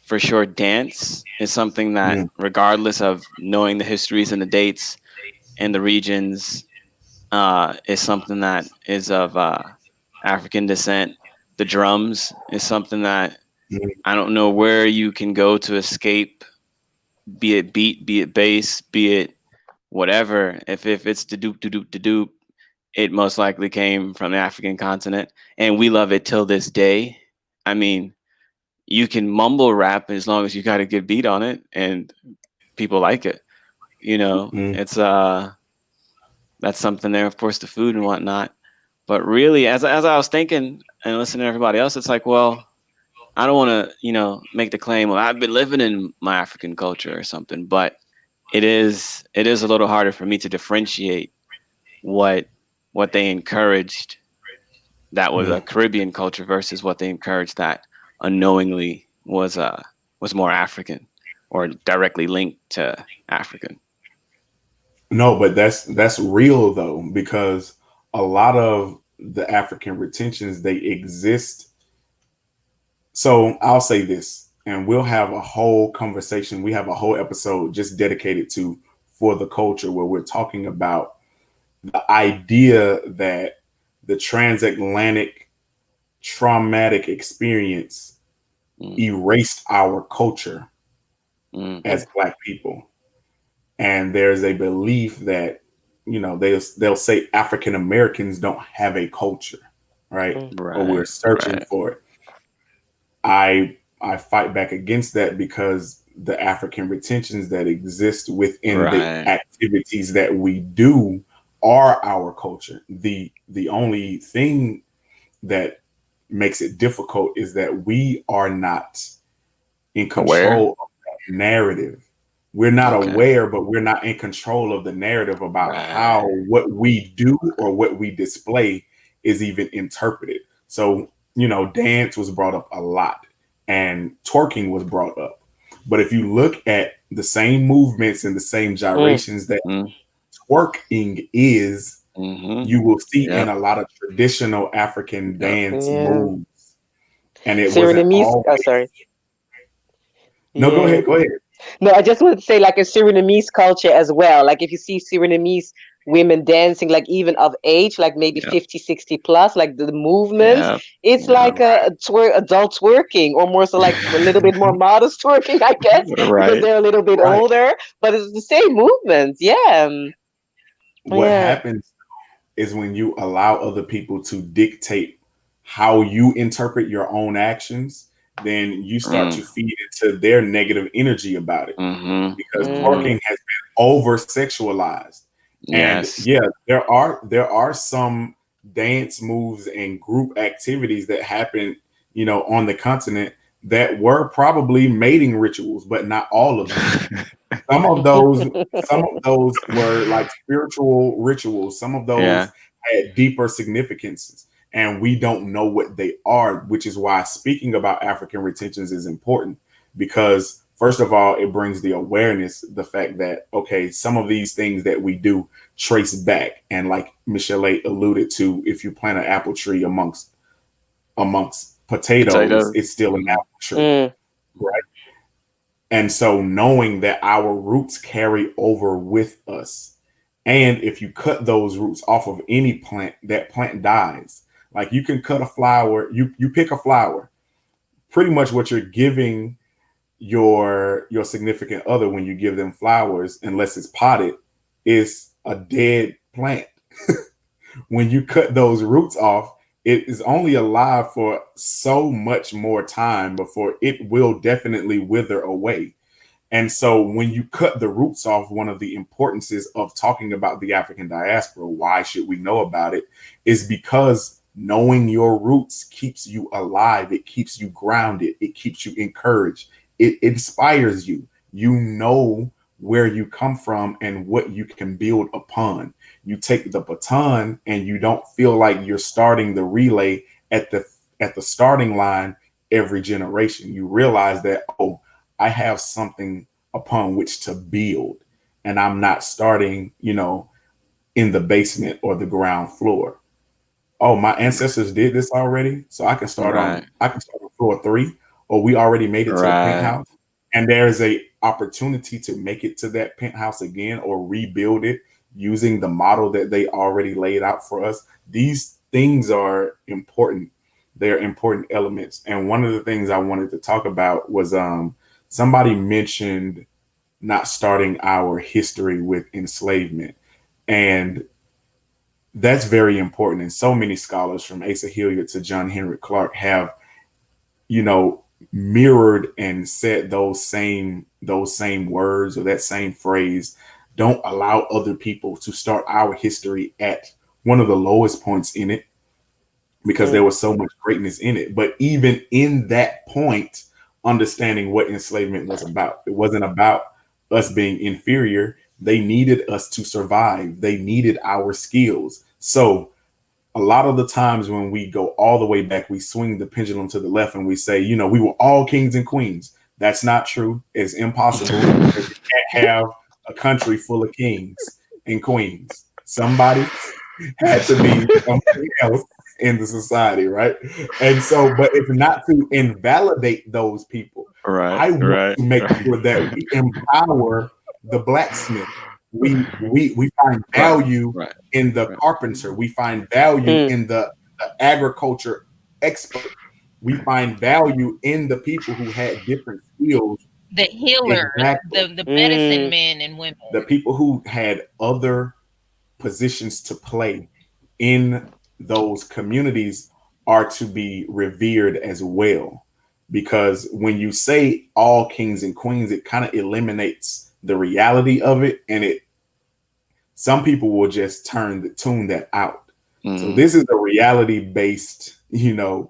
for sure, dance is something that, mm, regardless of knowing the histories and the dates and the regions, is something that is of African descent. The drums is something that mm, I don't know where you can go to escape, be it beat, be it bass, be it whatever. If it's the doop, doop, doop, doop, it most likely came from the African continent, and we love it till this day. I mean, you can mumble rap as long as you got a good beat on it, and people like it. mm, It's that's something there. Of course, the food and whatnot. But really, as I was thinking and listening to everybody else, it's like, well, I don't want to, make the claim, well, I've been living in my African culture or something. But it is a little harder for me to differentiate what they encouraged that was a mm. Caribbean culture versus what they encouraged that unknowingly was more African or directly linked to African. No, but that's real though, because a lot of the African retentions, they exist. So I'll say this, and we'll have a whole conversation. We have a whole episode just dedicated to for the culture, where we're talking about the idea that the transatlantic traumatic experience Mm, erased our culture mm, as Black people. And there's a belief that, they'll say African Americans don't have a culture, right? Mm. Or we're right, searching right. for it. I fight back against that, because the African retentions that exist within the Right. activities that we do are our culture. The only thing that makes it difficult is that we are not in Aware? control of that narrative. We're not Okay. aware, but we're not in control of the narrative about how Right. what we do or what we display is even interpreted. So, dance was brought up a lot, and twerking was brought up. But if you look at the same movements and the same Mm. gyrations that Mm, twerking is, you will see in a lot of traditional African dance moves. And it wasn't Surinamese. always. Oh, sorry. No, go Yeah. ahead. Go ahead. No, I just wanted to say like a Surinamese culture as well. Like if you see Surinamese women dancing, like even of age, like maybe 50, 60 plus, like the movements, it's like a adult twerking, or more so like a little bit more modest twerking, I guess, because they're a little bit older, but it's the same movements. Yeah. What happens is when you allow other people to dictate how you interpret your own actions, then you start to feed into their negative energy about it, because twerking has been over sexualized. And there are some dance moves and group activities that happen, on the continent that were probably mating rituals, but not all of them. Some of those were like spiritual rituals. Some of those had deeper significances, and we don't know what they are, which is why speaking about African retentions is important, because first of all, it brings the awareness, the fact that, okay, some of these things that we do trace back. And like Michelee alluded to, if you plant an apple tree amongst potatoes, it's still an apple tree, right? And so knowing that our roots carry over with us, and if you cut those roots off of any plant, that plant dies. Like you can cut a flower, you pick a flower, pretty much what you're giving your significant other when you give them flowers, unless it's potted, is a dead plant. When you cut those roots off, it is only alive for so much more time before it will definitely wither away. And so when you cut the roots off, one of the importances of talking about the African diaspora, why should we know about it, is because knowing your roots keeps you alive. It keeps you grounded. It keeps you encouraged. It inspires you. You know where you come from and what you can build upon. You take the baton and you don't feel like you're starting the relay at the starting line every generation. You realize that, oh, I have something upon which to build, and I'm not starting, in the basement or the ground floor. Oh, my ancestors did this already, so I can start on floor 3, or we already made it to the penthouse, and there's a opportunity to make it to that penthouse again or rebuild it using the model that they already laid out for us. These things are important. They're important elements. And one of the things I wanted to talk about was somebody mentioned not starting our history with enslavement. And that's very important. And so many scholars, from Asa Hilliard to John Henrik Clarke, have, mirrored and said those same words, or that same phrase. Don't allow other people to start our history at one of the lowest points in it, because there was so much greatness in it. But even in that point, understanding what enslavement was about. It wasn't about us being inferior. They needed us to survive. They needed our skills. So a lot of the times when we go all the way back, we swing the pendulum to the left and we say, we were all kings and queens. That's not true. It's impossible, because you can't have a country full of kings and queens. Somebody had to be something else in the society, right? And so, but it's not to invalidate those people. I want to make sure that we empower the blacksmith. We find value in the carpenter. We find value in the agriculture expert. We find value in the people who had different skills. The healer, the medicine men and women. The people who had other positions to play in those communities are to be revered as well. Because when you say all kings and queens, it kind of eliminates the reality of it, and some people will just tune that out. So this is a reality-based,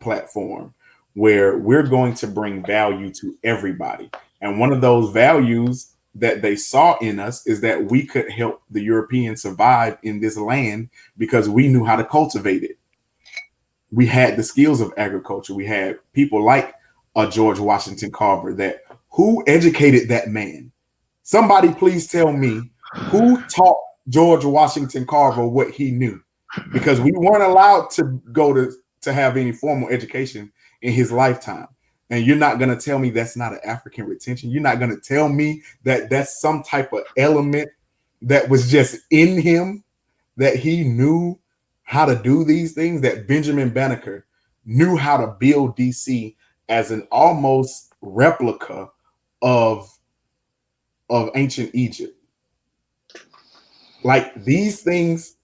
platform where we're going to bring value to everybody. And one of those values that they saw in us is that we could help the Europeans survive in this land because we knew how to cultivate it. We had the skills of agriculture. We had people like George Washington Carver. Who educated that man? Somebody please tell me who taught George Washington Carver what he knew, because we weren't allowed to go to have any formal education in his lifetime. And you're not going to tell me that's not an African retention. You're not going to tell me that that's some type of element that was just in him, that he knew how to do these things, that Benjamin Banneker knew how to build DC as an almost replica of ancient Egypt. Like, these things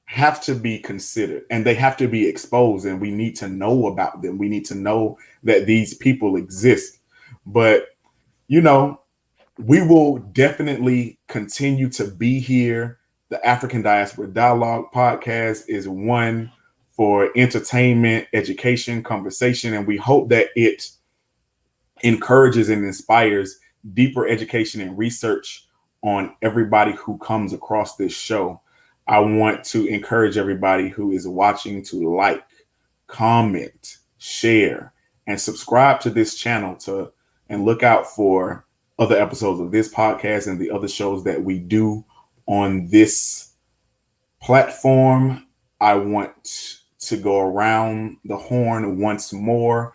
have to be considered and they have to be exposed, and we need to know about them. We need to know that these people exist. But, you know, we will definitely continue to be here. The Afrikan Diaspora Dialogue podcast is one for entertainment, education, conversation, and we hope that it encourages and inspires deeper education and research on everybody who comes across this show. I want to encourage everybody who is watching to like, comment, share, and subscribe to this channel and look out for other episodes of this podcast and the other shows that we do on this platform. I want to go around the horn once more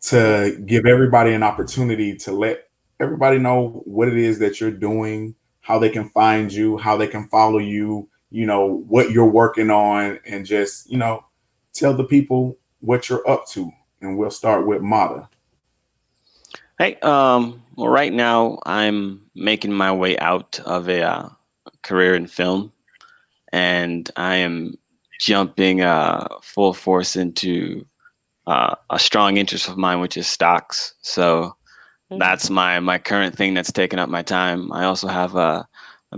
to give everybody an opportunity to let everybody know what it is that you're doing, how they can find you, how they can follow you, you know, what you're working on, and just, you know, tell the people what you're up to. And we'll start with Mota. Hey, well, right now I'm making my way out of a career in film, and I am jumping full force into a strong interest of mine, which is stocks. So that's my current thing that's taking up my time. I also have a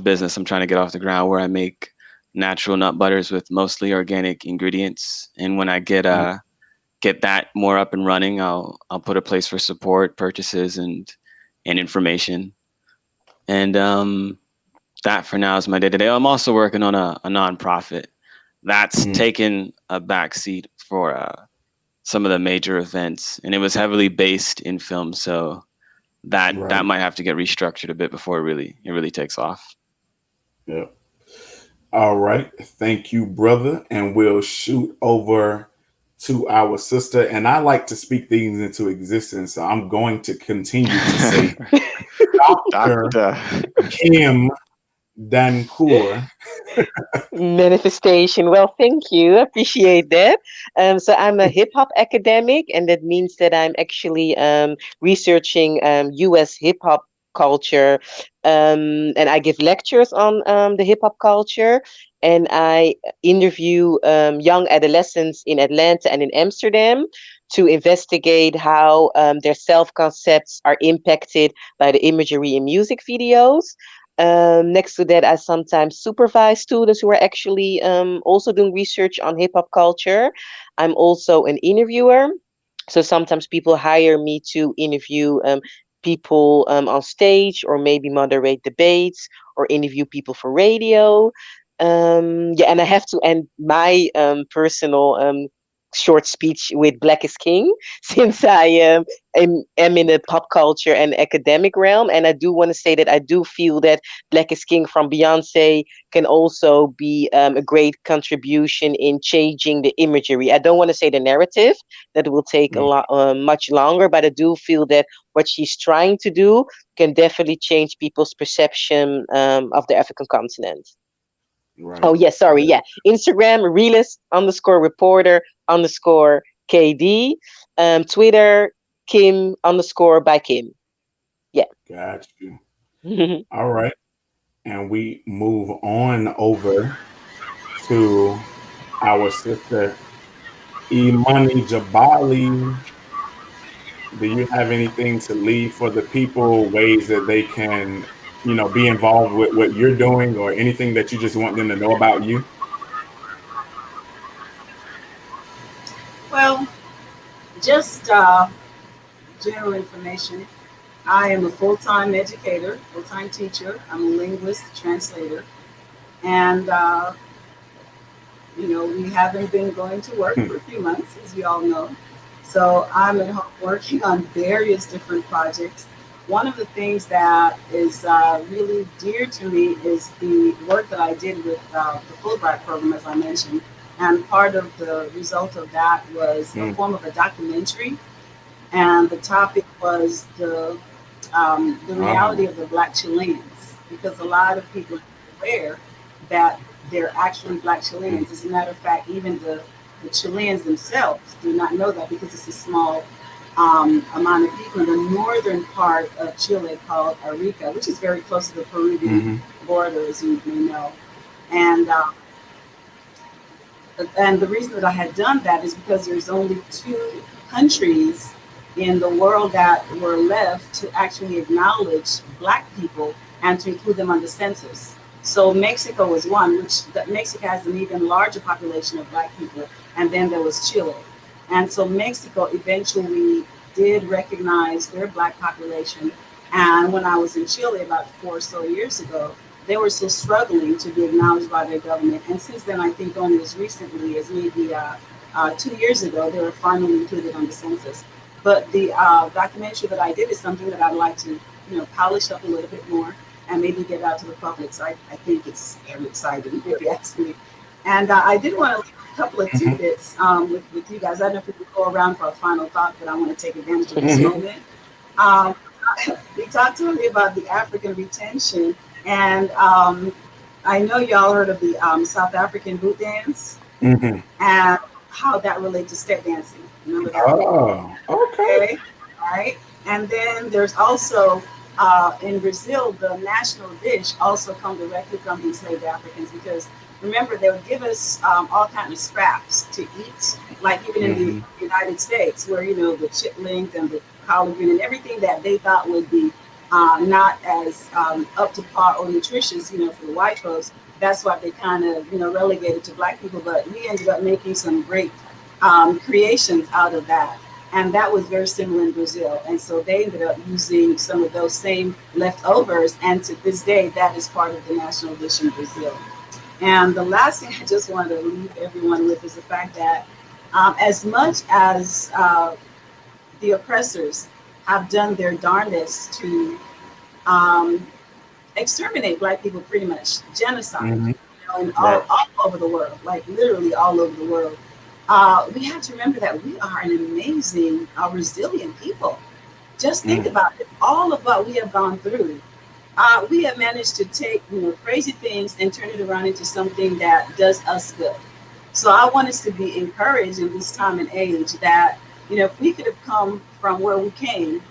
business I'm trying to get off the ground where I make natural nut butters with mostly organic ingredients. And when I get that more up and running, I'll put a place for support, purchases, and information. And that for now is my day-to-day. I'm also working on a nonprofit that's taken a backseat for some of the major events, and it was heavily based in film, so that might have to get restructured a bit before it really takes off. Yeah. All right. Thank you, brother. And we'll shoot over to our sister. And I like to speak things into existence, so I'm going to continue to say Dr. Kim Dankoor. Manifestation. Well, thank you. Appreciate that. So I'm a hip hop academic, and that means that I'm actually researching US hip hop culture, and I give lectures on the hip hop culture, and I interview young adolescents in Atlanta and in Amsterdam to investigate how their self concepts are impacted by the imagery in music videos. Next to that, I sometimes supervise students who are actually also doing research on hip hop culture. I'm also an interviewer. So sometimes people hire me to interview people on stage, or maybe moderate debates, or interview people for radio. Yeah, and I have to end my personal short speech with Black is King, since I am in the pop culture and academic realm. And I do want to say that I do feel that Black is King from Beyonce can also be a great contribution in changing the imagery. I don't want to say the narrative, that will take a lot much longer, but I do feel that what she's trying to do can definitely change people's perception of the African continent. Right. Oh, yeah, sorry. Yeah. Instagram, realist_reporter_KD. Twitter, Kim_by Kim. Yeah. Got you. All right. And we move on over to our sister, Imani Jabali. Do you have anything to leave for the people, ways that they can, you know, be involved with what you're doing, or anything that you just want them to know about you? Well, just general information. I am a full-time educator, full-time teacher. I'm a linguist, translator. And, we haven't been going to work for a few months, as we all know. So I'm at home working on various different projects. one of the things that is really dear to me is the work that I did with the Fulbright program, as I mentioned. And part of the result of that was a Mm, form of a documentary, and the topic was the reality oh, of the Black Chileans, because a lot of people are aware that they're actually Black mm, Chileans. As a matter of fact, even the Chileans themselves do not know that because it's a small amount of people in the northern part of Chile called Arica, which is very close to the Peruvian hmm border, as you may know. And and the reason that I had done that is because there's only two countries in the world that were left to actually acknowledge Black people and to include them on the census. So Mexico was one, which Mexico has an even larger population of Black people, and then there was Chile. And so Mexico eventually did recognize their Black population. And when I was in Chile about 4 or so years ago, they were still struggling to be acknowledged by their government. And since then, I think only as recently as maybe 2 years ago, they were finally included on the census. But the documentary that I did is something that I'd like to, polish up a little bit more and maybe get out to the public. So I think it's very exciting, if you ask me. And I did want to leave a couple of hmm tidbits with you guys. I don't know if we could go around for a final thought, but I want to take advantage of this hmm moment. Um, we talked to me about the African retention, and I know y'all heard of the South African boot dance hmm and how that relates to step dancing. Remember that? Oh, okay. Okay, all right. And then there's also in Brazil, the national dish also come directly from enslaved Africans, because remember they would give us all kinds of scraps to eat, like even in the hmm United States, where the chitlins and the collard green and everything that they thought would be not as up to par or nutritious, for the white folks. That's what they kind of relegated to Black people. But we ended up making some great creations out of that. And that was very similar in Brazil. And so they ended up using some of those same leftovers. And to this day, that is part of the national dish in Brazil. And the last thing I just wanted to leave everyone with is the fact that as much as the oppressors have done their darndest to um, exterminate Black people, pretty much genocide, hmm in Right. all over the world, like literally all over the world. We have to remember that we are an amazing, resilient people. Just think Mm, about it. All of what we have gone through, we have managed to take crazy things and turn it around into something that does us good. So I want us to be encouraged in this time and age that if we could have come from where we came,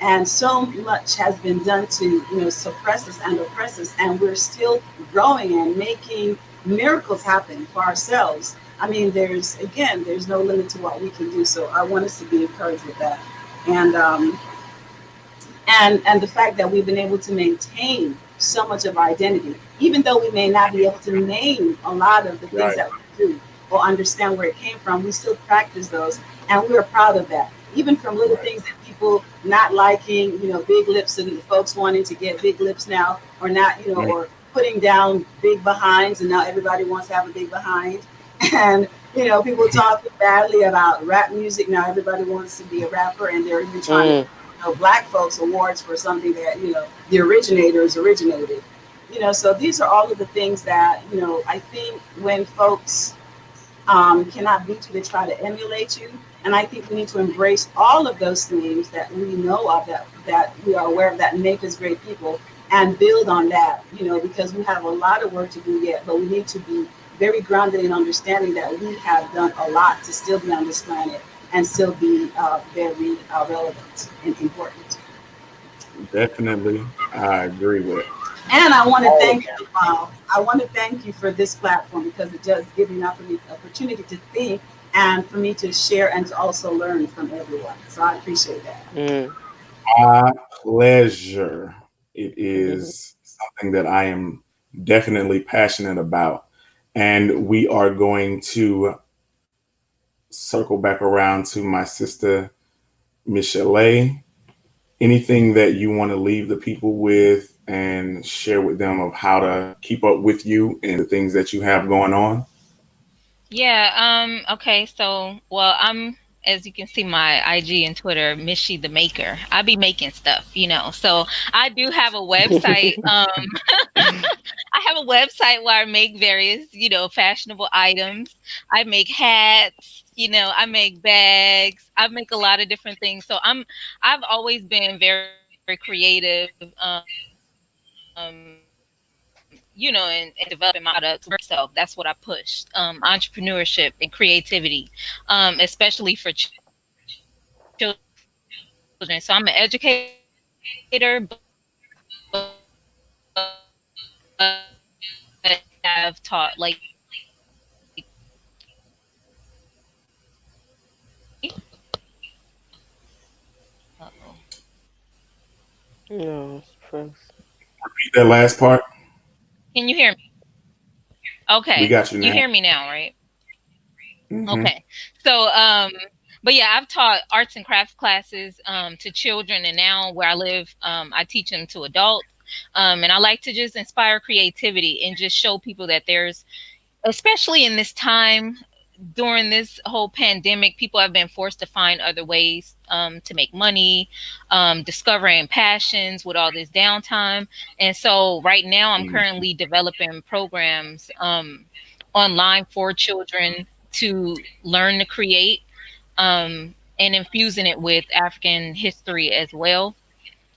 and so much has been done to suppress us and oppress us, and we're still growing and making miracles happen for ourselves. I mean, there's no limit to what we can do. So I want us to be encouraged with that. And um, and and the fact that we've been able to maintain so much of our identity, even though we may not be able to name a lot of the things right. that we do or understand where it came from, we still practice those, and we're proud of that. Even from little Right. things that people not liking, big lips, and folks wanting to get big lips now, or not, Right. or putting down big behinds, and now everybody wants to have a big behind, and people talking badly about rap music. Now everybody wants to be a rapper, and they're even trying to Mm. Black folks awards for something that the originators originated. So these are all of the things that I think when folks cannot beat you, they try to emulate you. And I think we need to embrace all of those things that we know of, that we are aware of, that make us great people, and build on that. Because we have a lot of work to do yet, but we need to be very grounded in understanding that we have done a lot to still be on this planet and still be very relevant and important. Definitely. I agree with And I want to all of thank you. I want to thank you for this platform, because it does give me an opportunity to think, and for me to share and to also learn from everyone. So I appreciate that. Mm. my pleasure. It Mhm. is something that I am definitely passionate about. And we are going to circle back around to my sister, Michelee. Anything that you want to leave the people with and share with them of how to keep up with you and the things that you have going on? Yeah. Okay. So, well, I'm as you can see, my IG and Twitter, Michelee the Maker. I be making stuff, So I do have a website. I have a website where I make various, fashionable items. I make hats, I make bags. I make a lot of different things. So I've always been very creative, and developing my products. So that's what I pushed. Entrepreneurship and creativity, especially for children. So I'm an educator, but I've taught like No, it's froze. Repeat that last part. Can you hear me? We Okay. got you You now. hear me now, right? Mm-hmm. Okay. So, but yeah, I've taught arts and crafts classes to children, and now where I live, I teach them to adults. And I like to just inspire creativity and just show people that there's, especially in this time during this whole pandemic, people have been forced to find other ways to make money, discovering passions with all this downtime. And so right now I'm currently developing programs online for children to learn to create, and infusing it with African history as well.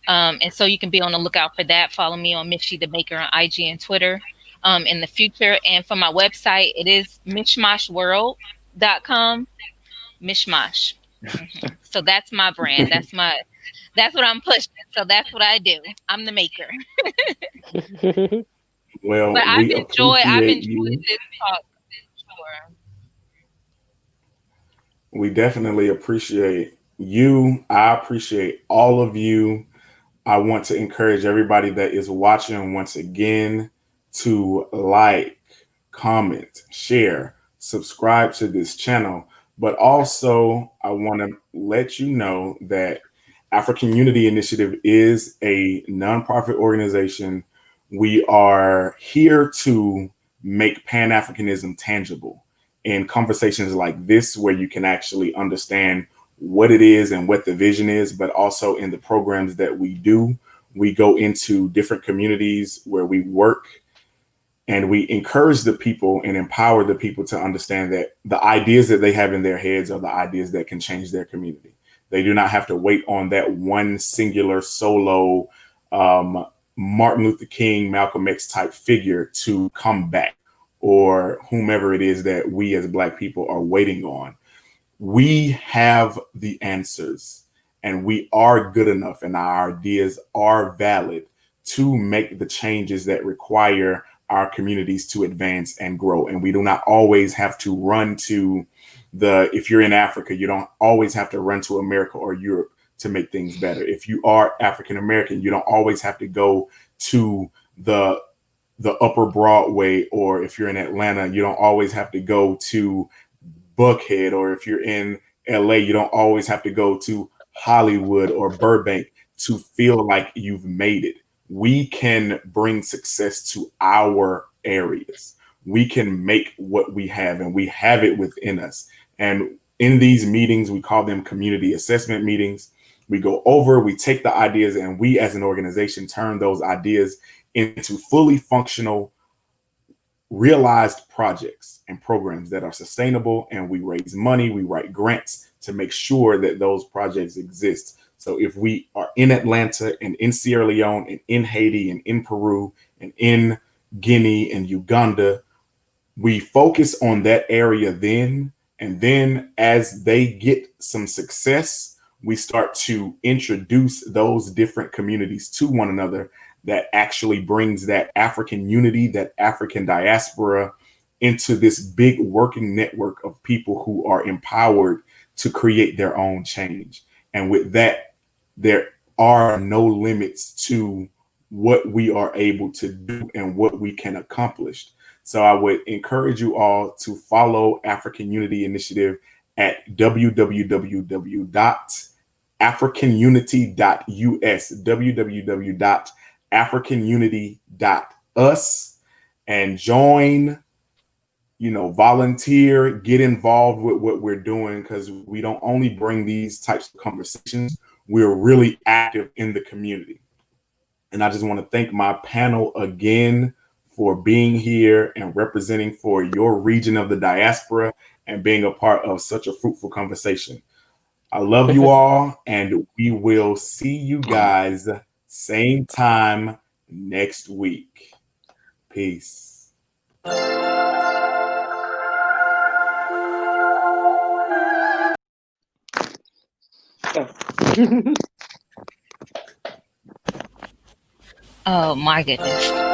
And so you can be on the lookout for that. Follow me on Michelee the Maker on IG and Twitter in the future. And for my website, it is mishmashworld.com. Mishmash. So that's my brand. That's what I'm pushing. So that's what I do. I'm the maker. Well, But we I've appreciate enjoyed you. this talk. Sure. We definitely appreciate you. I appreciate all of you. I want to encourage everybody that is watching once again to like, comment, share, subscribe to this channel. But also, I want to let you know that Afrikan Unity Initiative is a nonprofit organization. We are here to make Pan-Africanism tangible in conversations like this, where you can actually understand what it is and what the vision is, but also in the programs that we do. We go into different communities where we work, and we encourage the people and empower the people to understand that the ideas that they have in their heads are the ideas that can change their community. They do not have to wait on that one singular solo Martin Luther King, Malcolm X type figure to come back, or whomever it is that we as Black people are waiting on. We have the answers, and we are good enough, and our ideas are valid to make the changes that require our communities to advance and grow. And we do not always have to run to if you're in Africa, you don't always have to run to America or Europe to make things better. If you are African American, you don't always have to go to the Upper Broadway, or if you're in Atlanta, you don't always have to go to Buckhead, or if you're in LA, you don't always have to go to Hollywood or Burbank to feel like you've made it. We can bring success to our areas. We can make what we have, and we have it within us. And in these meetings, we call them community assessment meetings. We go over, we take the ideas, and we as an organization turn those ideas into fully functional, realized projects and programs that are sustainable. And we raise money, we write grants to make sure that those projects exist. So if we are in Atlanta and in Sierra Leone and in Haiti and in Peru and in Guinea and Uganda, we focus on that area then. And then as they get some success, we start to introduce those different communities to one another. That actually brings that African unity, that African diaspora, into this big working network of people who are empowered to create their own change. And with that, there are no limits to what we are able to do and what we can accomplish. So I would encourage you all to follow Afrikan Unity Initiative at www.africanunity.us, www.africanunity.us, and join volunteer, get involved with what we're doing, because we don't only bring these types of conversations, we're really active in the community. And I just want to thank my panel again for being here and representing for your region of the diaspora and being a part of such a fruitful conversation. I love you all, and we will see you guys same time next week. Peace. Oh my goodness.